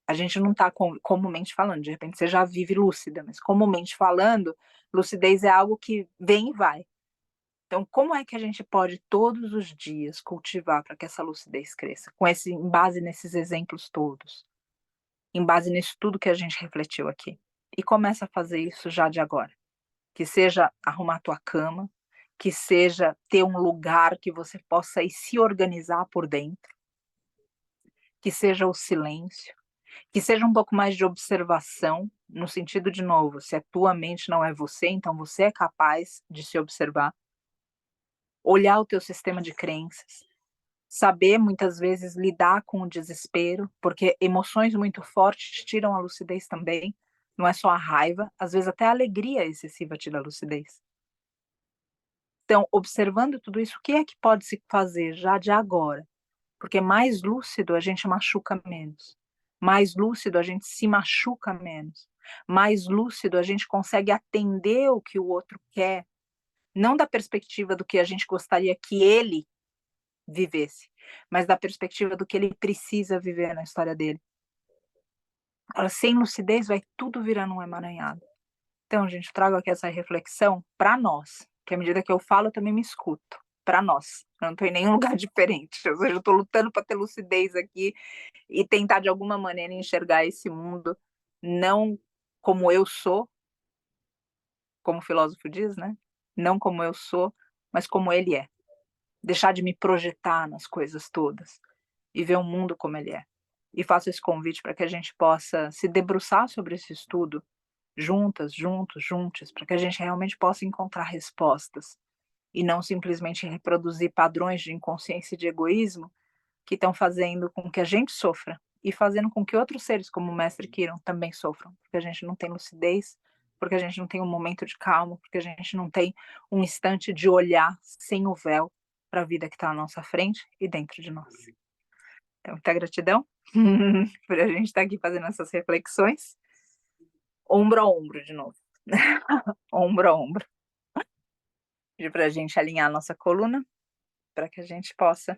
A: A gente não está comumente falando, de repente você já vive lúcida, mas comumente falando, lucidez é algo que vem e vai. Então, como é que a gente pode todos os dias cultivar para que essa lucidez cresça? Em base nesses exemplos todos, em base nisso tudo que a gente refletiu aqui. E começa a fazer isso já de agora. Que seja arrumar a tua cama, que seja ter um lugar que você possa ir se organizar por dentro, que seja o silêncio, que seja um pouco mais de observação, no sentido, de novo, se a tua mente não é você, então você é capaz de se observar, olhar o teu sistema de crenças, saber muitas vezes lidar com o desespero, porque emoções muito fortes tiram a lucidez também, não é só a raiva, às vezes até a alegria excessiva tira a lucidez. Então, observando tudo isso, o que é que pode se fazer já de agora? Porque mais lúcido a gente machuca menos. Mais lúcido a gente se machuca menos. Mais lúcido a gente consegue atender o que o outro quer, não da perspectiva do que a gente gostaria que ele vivesse, mas da perspectiva do que ele precisa viver na história dele. Agora, sem lucidez vai tudo virando um emaranhado. Então, gente, eu trago aqui essa reflexão para nós, que à medida que eu falo, eu também me escuto. Para nós. Eu não estou em nenhum lugar diferente. Ou seja, eu estou lutando para ter lucidez aqui e tentar, de alguma maneira, enxergar esse mundo não como eu sou, como o filósofo diz, né? Não como eu sou, mas como ele é. Deixar de me projetar nas coisas todas e ver o mundo como ele é. E faço esse convite para que a gente possa se debruçar sobre esse estudo juntas, juntos, juntos, para que a gente realmente possa encontrar respostas e não simplesmente reproduzir padrões de inconsciência e de egoísmo que estão fazendo com que a gente sofra e fazendo com que outros seres, como o mestre Kiron, também sofram, porque a gente não tem lucidez, porque a gente não tem um momento de calma, porque a gente não tem um instante de olhar sem o véu para a vida que está à nossa frente e dentro de nós. Então, muita gratidão por a gente estar aqui fazendo essas reflexões, ombro a ombro de novo, ombro a ombro, para a gente alinhar a nossa coluna, para que a gente possa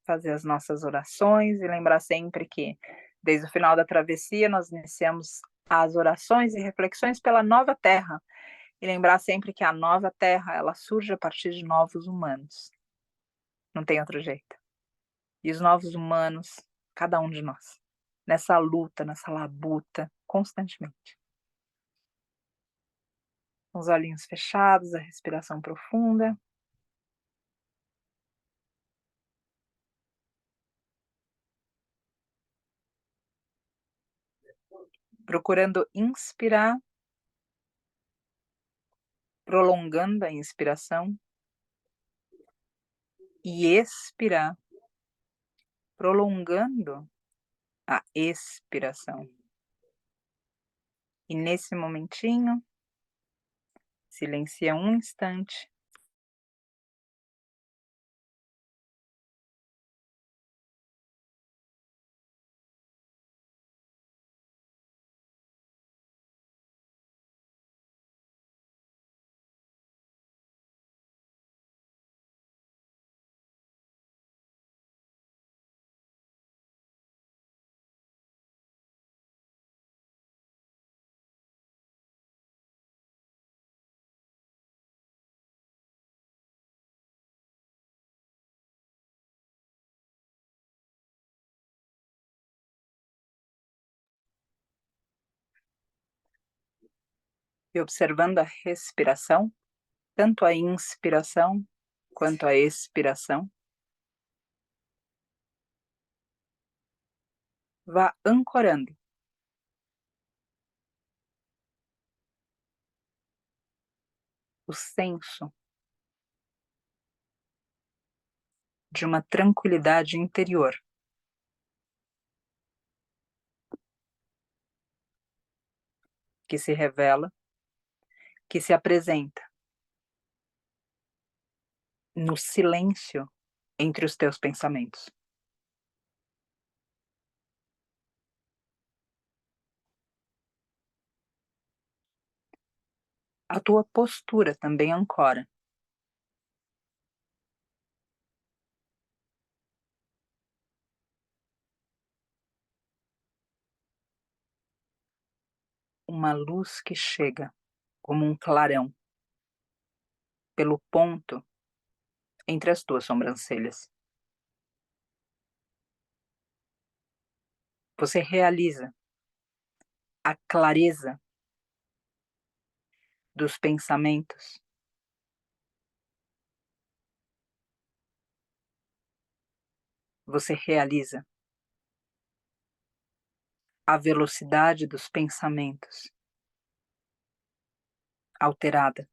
A: fazer as nossas orações e lembrar sempre que, desde o final da travessia, nós iniciamos as orações e reflexões pela nova Terra, e lembrar sempre que a nova Terra, ela surge a partir de novos humanos, não tem outro jeito. E os novos humanos, cada um de nós, nessa luta, nessa labuta, constantemente. Com os olhinhos fechados, a respiração profunda. Procurando inspirar, prolongando a inspiração e expirar, prolongando a expiração. E nesse momentinho, silencia um instante. E observando a respiração, tanto a inspiração quanto a expiração, vá ancorando o senso de uma tranquilidade interior que se revela, que se apresenta no silêncio entre os teus pensamentos. A tua postura também ancora. Uma luz que chega como um clarão pelo ponto entre as tuas sobrancelhas. Você realiza a clareza dos pensamentos. Você realiza a velocidade dos pensamentos alterada.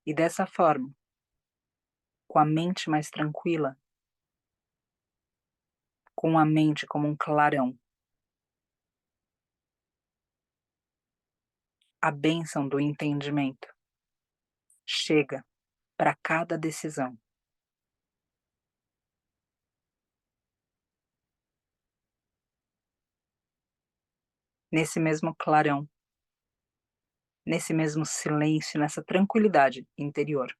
A: E dessa forma, com a mente mais tranquila, com a mente como um clarão, a bênção do entendimento chega para cada decisão. Nesse mesmo clarão, nesse mesmo silêncio, nessa tranquilidade interior.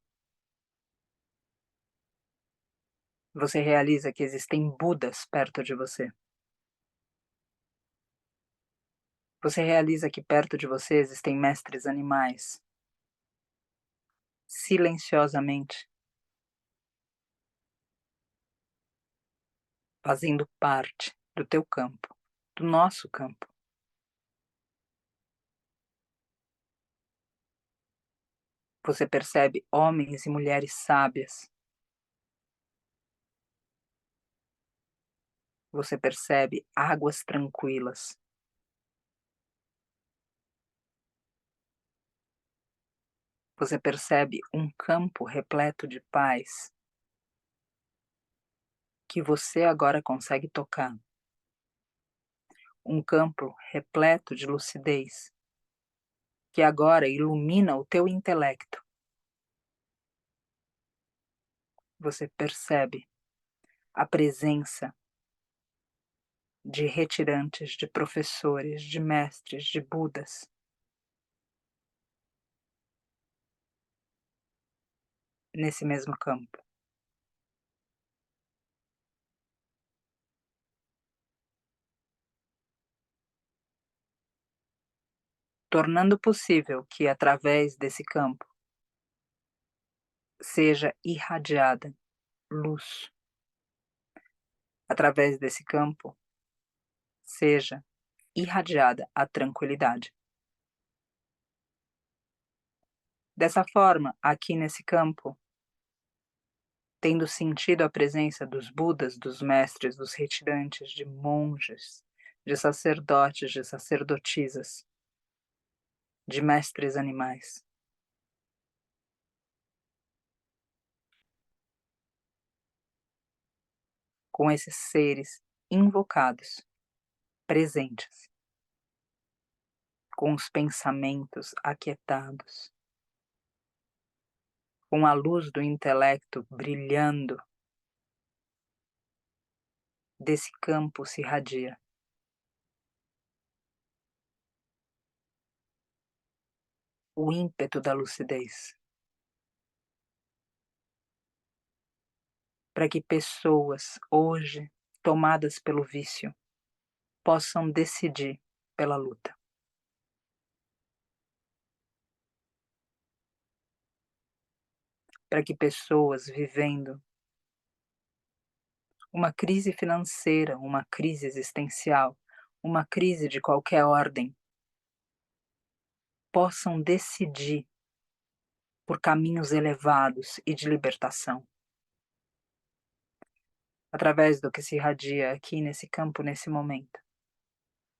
A: Você realiza que existem Budas perto de você. Você realiza que perto de você existem mestres animais. Silenciosamente, fazendo parte do teu campo, do nosso campo. Você percebe homens e mulheres sábias. Você percebe águas tranquilas. Você percebe um campo repleto de paz que você agora consegue tocar. Um campo repleto de lucidez que agora ilumina o teu intelecto. Você percebe a presença de retirantes, de professores, de mestres, de Budas, nesse mesmo campo, tornando possível que, através desse campo, seja irradiada luz. Através desse campo, seja irradiada a tranquilidade. Dessa forma, aqui nesse campo, tendo sentido a presença dos Budas, dos mestres, dos retirantes, de monges, de sacerdotes, de sacerdotisas, de mestres animais, com esses seres invocados, presentes, com os pensamentos aquietados, com a luz do intelecto brilhando, desse campo se irradia o ímpeto da lucidez, para que pessoas, hoje, tomadas pelo vício, possam decidir pela luta. Para que pessoas vivendo uma crise financeira, uma crise existencial, uma crise de qualquer ordem, possam decidir por caminhos elevados e de libertação. Através do que se irradia aqui nesse campo, nesse momento.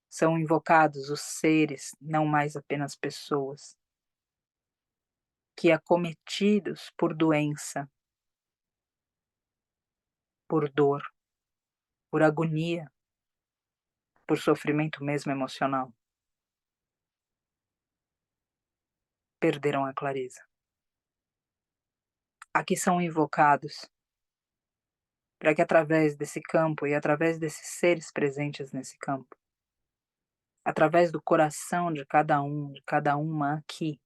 A: São invocados os seres, não mais apenas pessoas, que acometidos por doença, por dor, por agonia, por sofrimento mesmo emocional, perderam a clareza. Aqui são invocados para que através desse campo e através desses seres presentes nesse campo, através do coração de cada um, de cada uma aqui,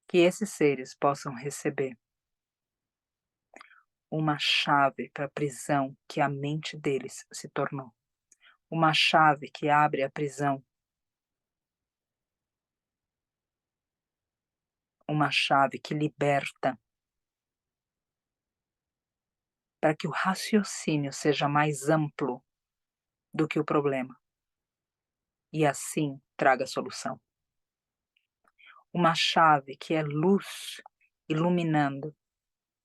A: que esses seres possam receber uma chave para a prisão que a mente deles se tornou. Uma chave que abre a prisão. Uma chave que liberta, para que o raciocínio seja mais amplo do que o problema e assim traga solução. Uma chave que é luz iluminando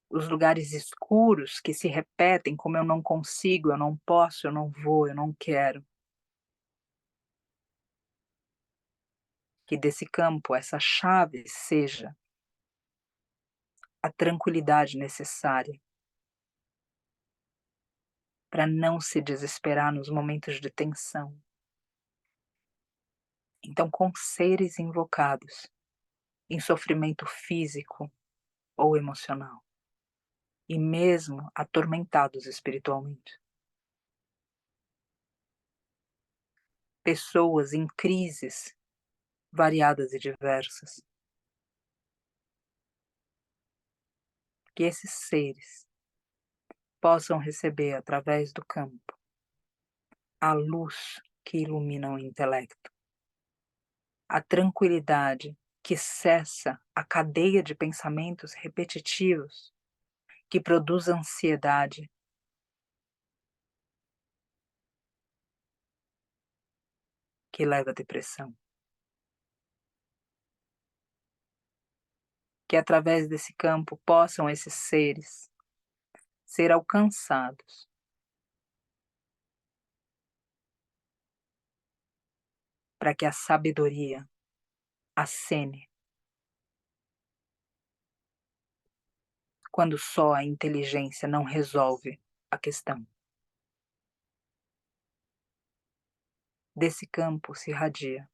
A: os lugares escuros que se repetem como eu não consigo, eu não posso, eu não vou, eu não quero. Que desse campo essa chave seja a tranquilidade necessária para não se desesperar nos momentos de tensão. Então, com seres invocados em sofrimento físico ou emocional, e mesmo atormentados espiritualmente, pessoas em crises variadas e diversas, que esses seres possam receber através do campo a luz que ilumina o intelecto, a tranquilidade que cessa a cadeia de pensamentos repetitivos que produz ansiedade, que leva à depressão. Que através desse campo possam esses seres ser alcançados para que a sabedoria acene quando só a inteligência não resolve a questão. Desse campo se irradia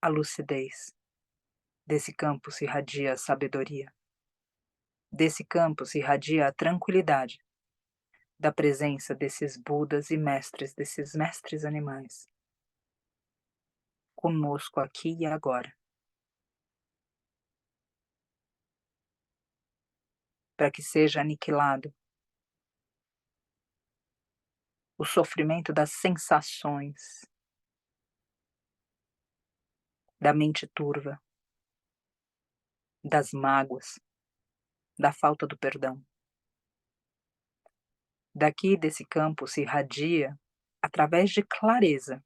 A: a lucidez, desse campo se irradia a sabedoria, desse campo se irradia a tranquilidade da presença desses Budas e mestres, desses mestres animais, conosco aqui e agora, para que seja aniquilado o sofrimento das sensações, da mente turva, das mágoas, da falta do perdão. Daqui desse campo se irradia, através de clareza,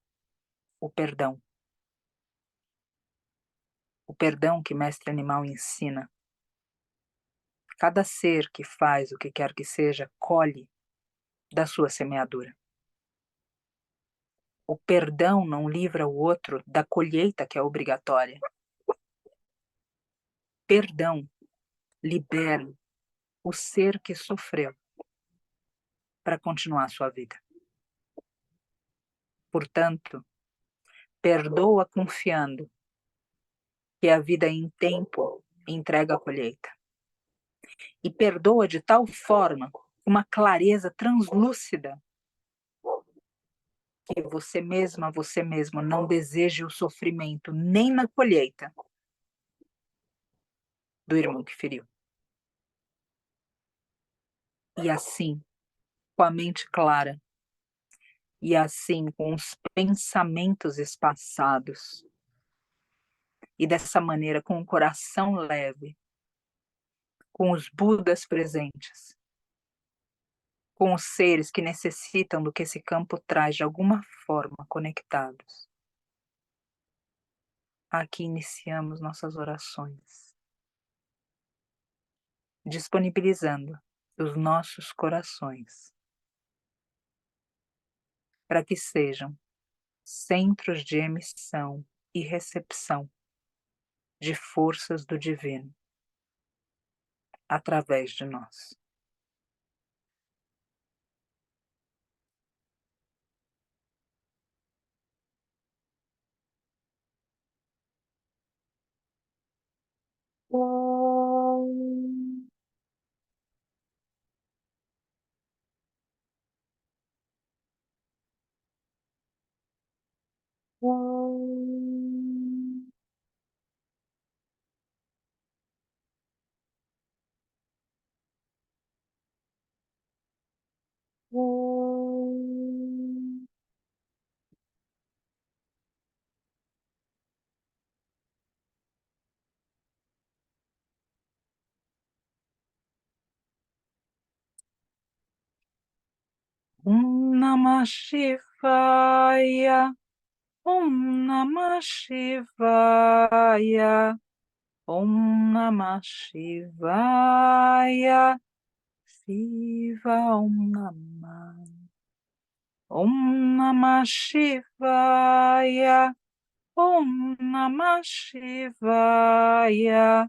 A: o perdão. O perdão que mestre animal ensina. Cada ser que faz o que quer que seja, colhe da sua semeadura. O perdão não livra o outro da colheita que é obrigatória. Perdão libera o ser que sofreu para continuar sua vida. Portanto, perdoa confiando que a vida em tempo entrega a colheita. E perdoa de tal forma, uma clareza translúcida, que você mesma, você mesmo não deseje o sofrimento nem na colheita do irmão que feriu. E assim, com a mente clara, e assim com os pensamentos espaçados, e dessa maneira com o coração leve, com os Budas presentes, com os seres que necessitam do que esse campo traz de alguma forma conectados. Aqui iniciamos nossas orações, disponibilizando os nossos corações para que sejam centros de emissão e recepção de forças do divino através de nós. Namah Shivaya, Om Namah Shivaya, Om Namah Shivaya, Shiva Om Namah. Om Namah Shivaya, Om Namah Shivaya,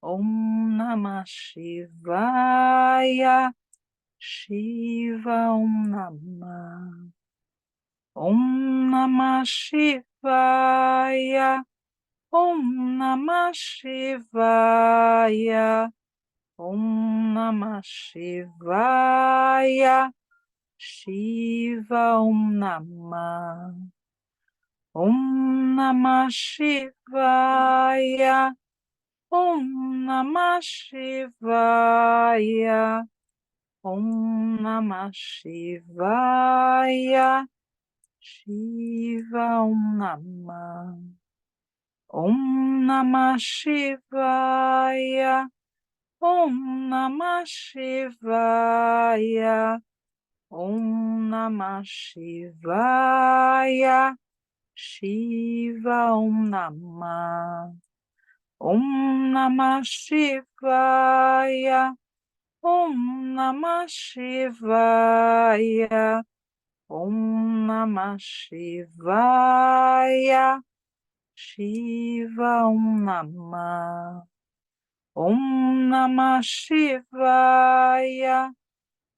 A: Om Namah Shivaya, Shiva Om Namah. Om Namah Shivaya, Om Namah Shivaya, Om Namah Shivaya, Shiva Om Namah. Om Namah Shivaya, Om Namah Shivaya, Om Namah Shivaya, Shiva Om Namah. Om Namah Shivaya, Om Namah Shivaya, Om Namah Shivaya, Shiva Om Namah. Om Namah Shivaya, Om Namah Shivaya, Om Namah Shivaya, Shiva Om Namah. Om Namah Shivaya.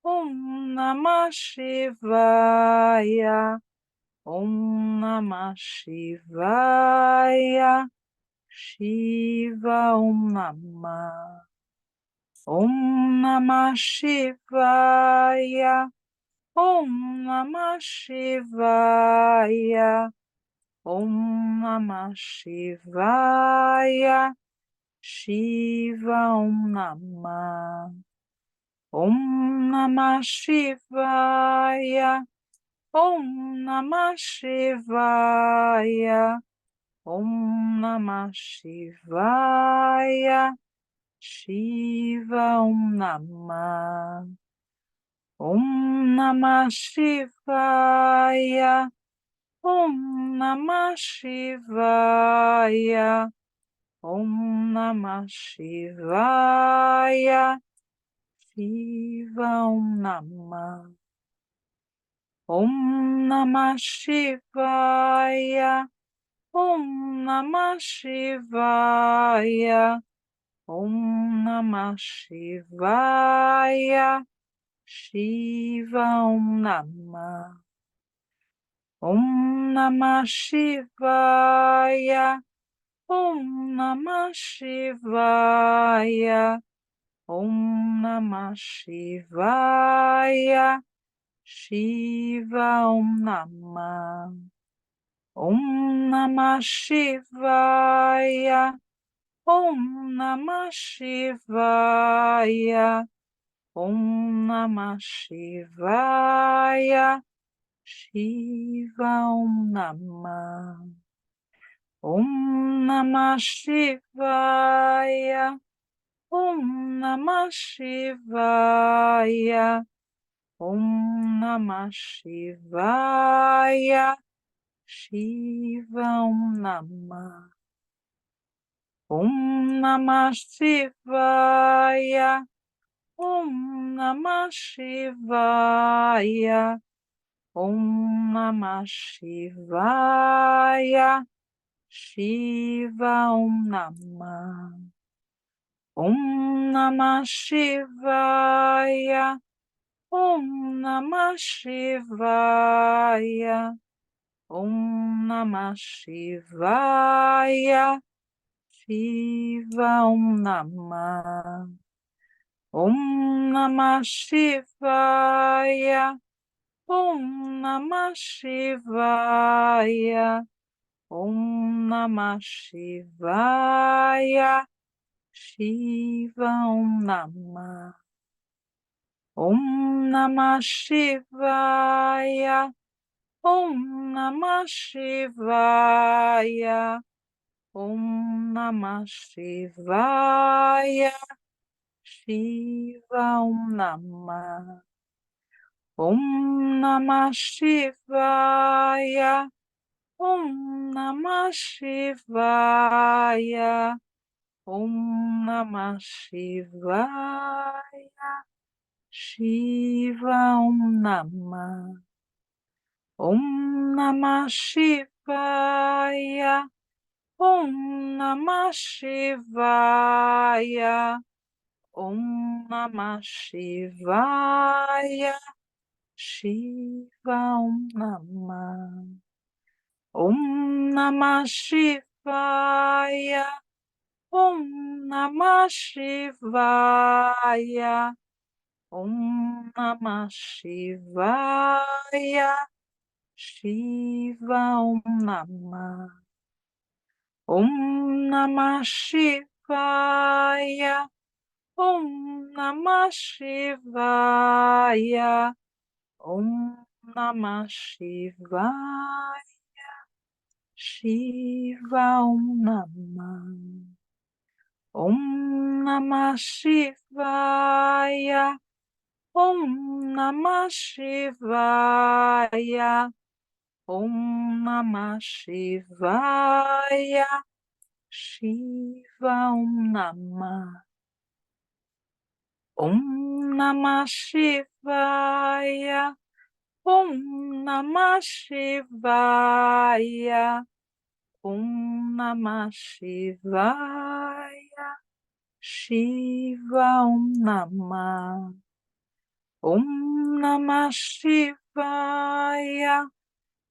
A: Om Namah Shivaya. Om Namah Shivaya. Shiva Om Namah. Om Namah Shivaya. Om Namah Shivaya. Om Namah Shivaya. Shiva Om Namah. Om Namah Shivaya. Om Namah Shivaya. Om Namah Shivaya. Shiva Om Namah. Om Namah Shivaya. Om Namah Shivaya. Om Namah Shivaya. Shiva Om Namah. Om Namah Shivaya. Om Namah Shivaya. Om Namah Shivaya. Shiva Om Namah. Om Namah Shivaya. Om Namah Shivaya. Om Namah Shivaya. Shiva Om Namah. Om Namah Shivaya. Om Namah Shivaya. Om Namah Shivaya. Shiva Om Namah. Om Namah Shivaya. Om Namah Shivaya. Om Namah Shivaya. Shiva Om Namah. Om Namah Shivaya. Om Namah Shivaya. Om Namah Shivaya. Shiva Om Namah. Om Namah Shivaya. Om Namah Shivaya. Om Namah Shivaya. Shiva Om Namah. Om Namah Shivaya. Om Namah Shivaya. Om Namah Shivaya. Shiva Om Namah. Om Namah Shivaya. Om Namah Shivaya. Om Namah Shivaya. Shiva Om Namah. Om Namah Shivaya. Om Namah Shivaya. Om Namah Shivaya. Shiva Om Namah. Om Namah Shivaya. Om Namah Shivaya. Om Namah Shivaya. Shiva Om Namah. Om Namah Shivaya. Om Namah Shivaya. Om Namah Shivaya. Shiva Om Namah. Om Namah Shivaya. Om Namah Shivaya. Om Namah Shivaya. Shiva Om Namah. Om Namah Shivaya. Om Namah Shivaya. Om Namah Shivaya. Shiva Om Namah. Om Namah Shivaya. Om Namah Shivaya. Om Namah Shivaya. Shiva Om Namah. Om Namah Shivaya.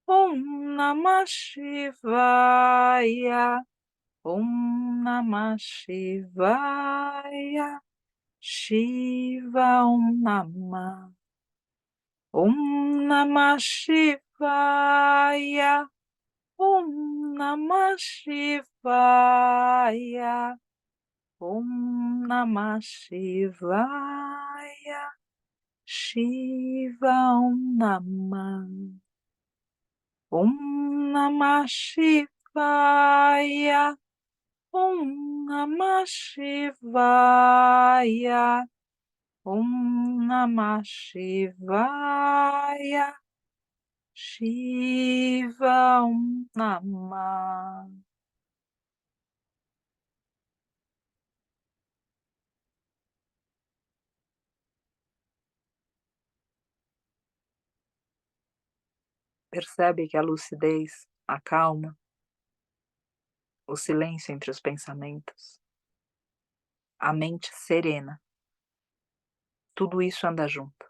A: Om Namah Shivaya. Om Namah Shivaya. Shiva Om Namah. Om Namah Shivaya. Om Namah Shivaya. Om Namah Shivaya. Shiva Om Namah. Om Namah Shivaya. Om Namah Shivaya. Om Namah Shivaya. Shiva Om Namah. Percebe que a lucidez acalma o silêncio entre os pensamentos, a mente serena. Tudo isso anda junto.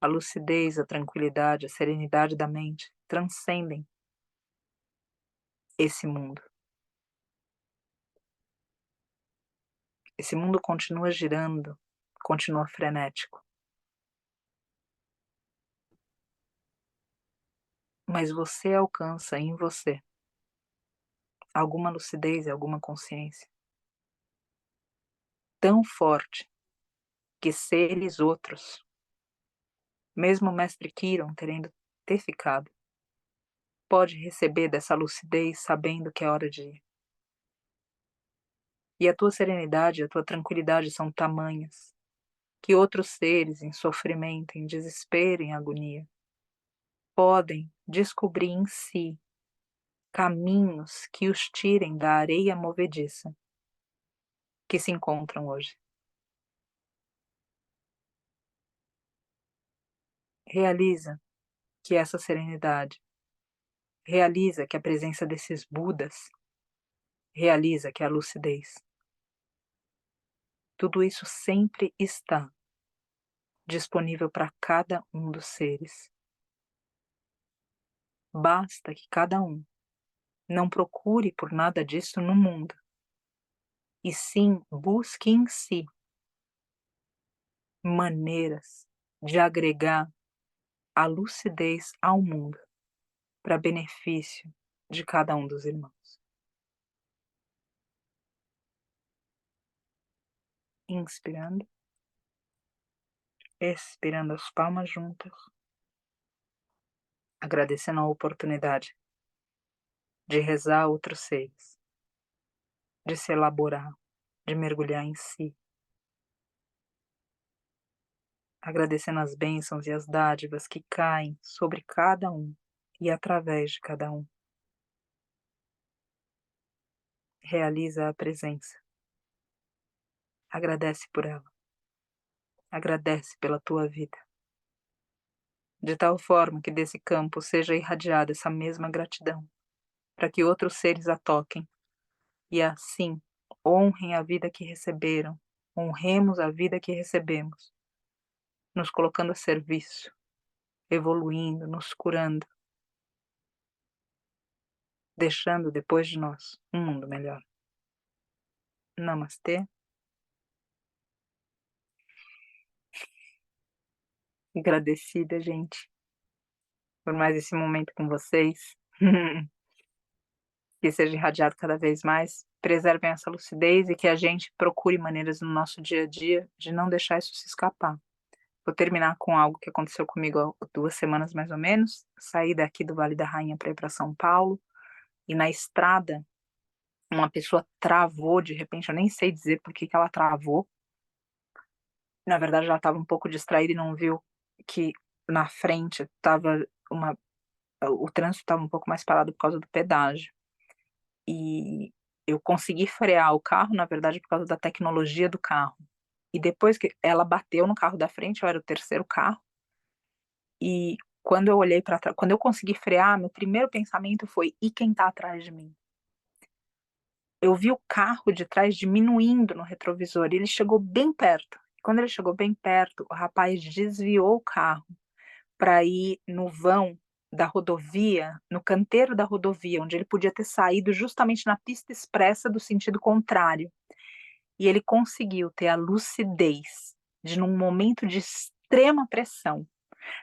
A: A lucidez, a tranquilidade, a serenidade da mente transcendem esse mundo. Esse mundo continua girando, continua frenético. Mas você alcança em você alguma lucidez e alguma consciência tão forte que seres outros, mesmo o mestre Kiron ter ficado, pode receber dessa lucidez sabendo que é hora de ir. E a tua serenidade, a tua tranquilidade são tamanhas que outros seres em sofrimento, em desespero, em agonia, podem descobrir em si caminhos que os tirem da areia movediça que se encontram hoje. Realiza que essa serenidade, realiza que a presença desses Budas, realiza que a lucidez, tudo isso sempre está disponível para cada um dos seres. Basta que cada um não procure por nada disso no mundo, e sim busque em si maneiras de agregar a lucidez ao mundo para benefício de cada um dos irmãos. Inspirando, expirando as palmas juntas, agradecendo a oportunidade de rezar a outros seres, de se elaborar, de mergulhar em si, agradecendo as bênçãos e as dádivas que caem sobre cada um e através de cada um. Realiza a presença. Agradece por ela. Agradece pela tua vida. De tal forma que desse campo seja irradiada essa mesma gratidão, para que outros seres a toquem e assim honrem a vida que receberam, honremos a vida que recebemos, nos colocando a serviço, evoluindo, nos curando, deixando depois de nós um mundo melhor. Namastê. Agradecida, gente, por mais esse momento com vocês. Que seja irradiado cada vez mais. Preservem essa lucidez e que a gente procure maneiras no nosso dia a dia de não deixar isso se escapar. Vou terminar com algo que aconteceu comigo há 2 semanas mais ou menos. Saí daqui do Vale da Rainha para ir para São Paulo e na estrada uma pessoa travou de repente, eu nem sei dizer por que ela travou. Na verdade, ela estava um pouco distraída e não viu que na frente estava o trânsito estava um pouco mais parado por causa do pedágio. E eu consegui frear o carro, na verdade, por causa da tecnologia do carro. E depois que ela bateu no carro da frente, eu era o terceiro carro, E quando eu olhei para trás, quando eu consegui frear, meu primeiro pensamento foi: "E quem tá atrás de mim?". Eu vi o carro de trás diminuindo no retrovisor e ele chegou bem perto. Quando ele chegou bem perto, o rapaz desviou o carro para ir no vão da rodovia, no canteiro da rodovia, onde ele podia ter saído justamente na pista expressa do sentido contrário. E ele conseguiu ter a lucidez de, num momento de extrema pressão,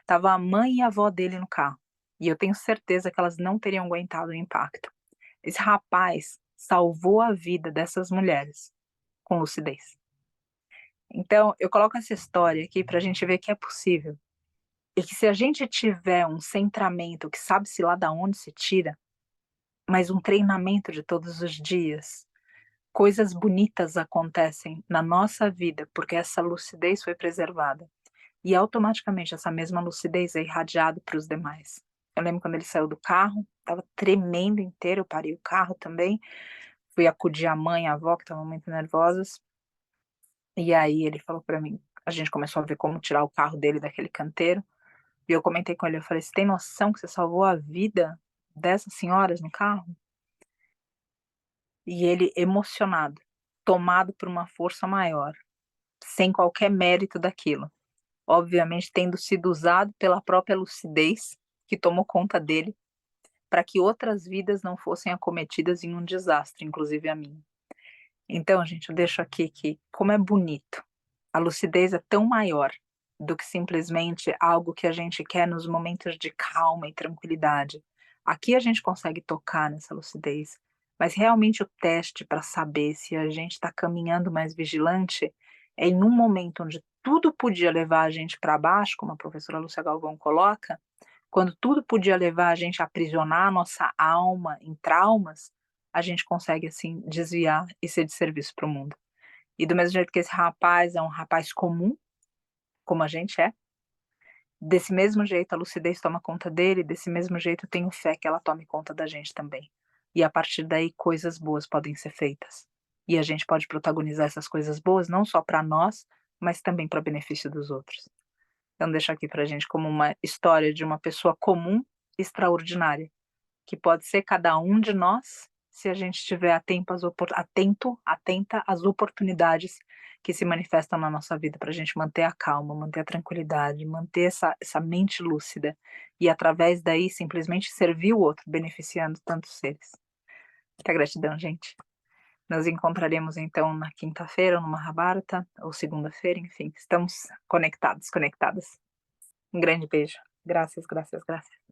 A: estava a mãe e a avó dele no carro, e eu tenho certeza que elas não teriam aguentado o impacto. Esse rapaz salvou a vida dessas mulheres com lucidez. Então, eu coloco essa história aqui para a gente ver que é possível. E que se a gente tiver um centramento que sabe-se lá da onde se tira, mas um treinamento de todos os dias, coisas bonitas acontecem na nossa vida, porque essa lucidez foi preservada. E automaticamente essa mesma lucidez é irradiada para os demais. Eu lembro quando ele saiu do carro, estava tremendo inteiro, eu parei o carro também, fui acudir a mãe e a avó que estavam muito nervosas, e aí ele falou para mim, a gente começou a ver como tirar o carro dele daquele canteiro, e eu comentei com ele, eu falei: "Você tem noção que você salvou a vida dessas senhoras no carro?". E ele emocionado, tomado por uma força maior, sem qualquer mérito daquilo. Obviamente tendo sido usado pela própria lucidez que tomou conta dele, para que outras vidas não fossem acometidas em um desastre, inclusive a minha. Então, gente, eu deixo aqui que como é bonito. A lucidez é tão maior do que simplesmente algo que a gente quer nos momentos de calma e tranquilidade. Aqui a gente consegue tocar nessa lucidez, mas realmente o teste para saber se a gente está caminhando mais vigilante é em um momento onde tudo podia levar a gente para baixo, como a professora Lúcia Galvão coloca, quando tudo podia levar a gente a aprisionar a nossa alma em traumas, a gente consegue assim desviar e ser de serviço para o mundo. E do mesmo jeito que esse rapaz é um rapaz comum, como a gente é, desse mesmo jeito a lucidez toma conta dele, desse mesmo jeito eu tenho fé que ela tome conta da gente também. E a partir daí coisas boas podem ser feitas. E a gente pode protagonizar essas coisas boas não só para nós, mas também para benefício dos outros. Então deixo aqui pra gente como uma história de uma pessoa comum, extraordinária, que pode ser cada um de nós, se a gente estiver atenta às oportunidades que se manifestam na nossa vida, para a gente manter a calma, manter a tranquilidade, manter essa mente lúcida, e através daí simplesmente servir o outro, beneficiando tantos seres. Muita gratidão, gente. Nos encontraremos então na quinta-feira, no Mahabharata, ou segunda-feira, enfim, estamos conectados, conectadas. Um grande beijo. Graças, graças, graças.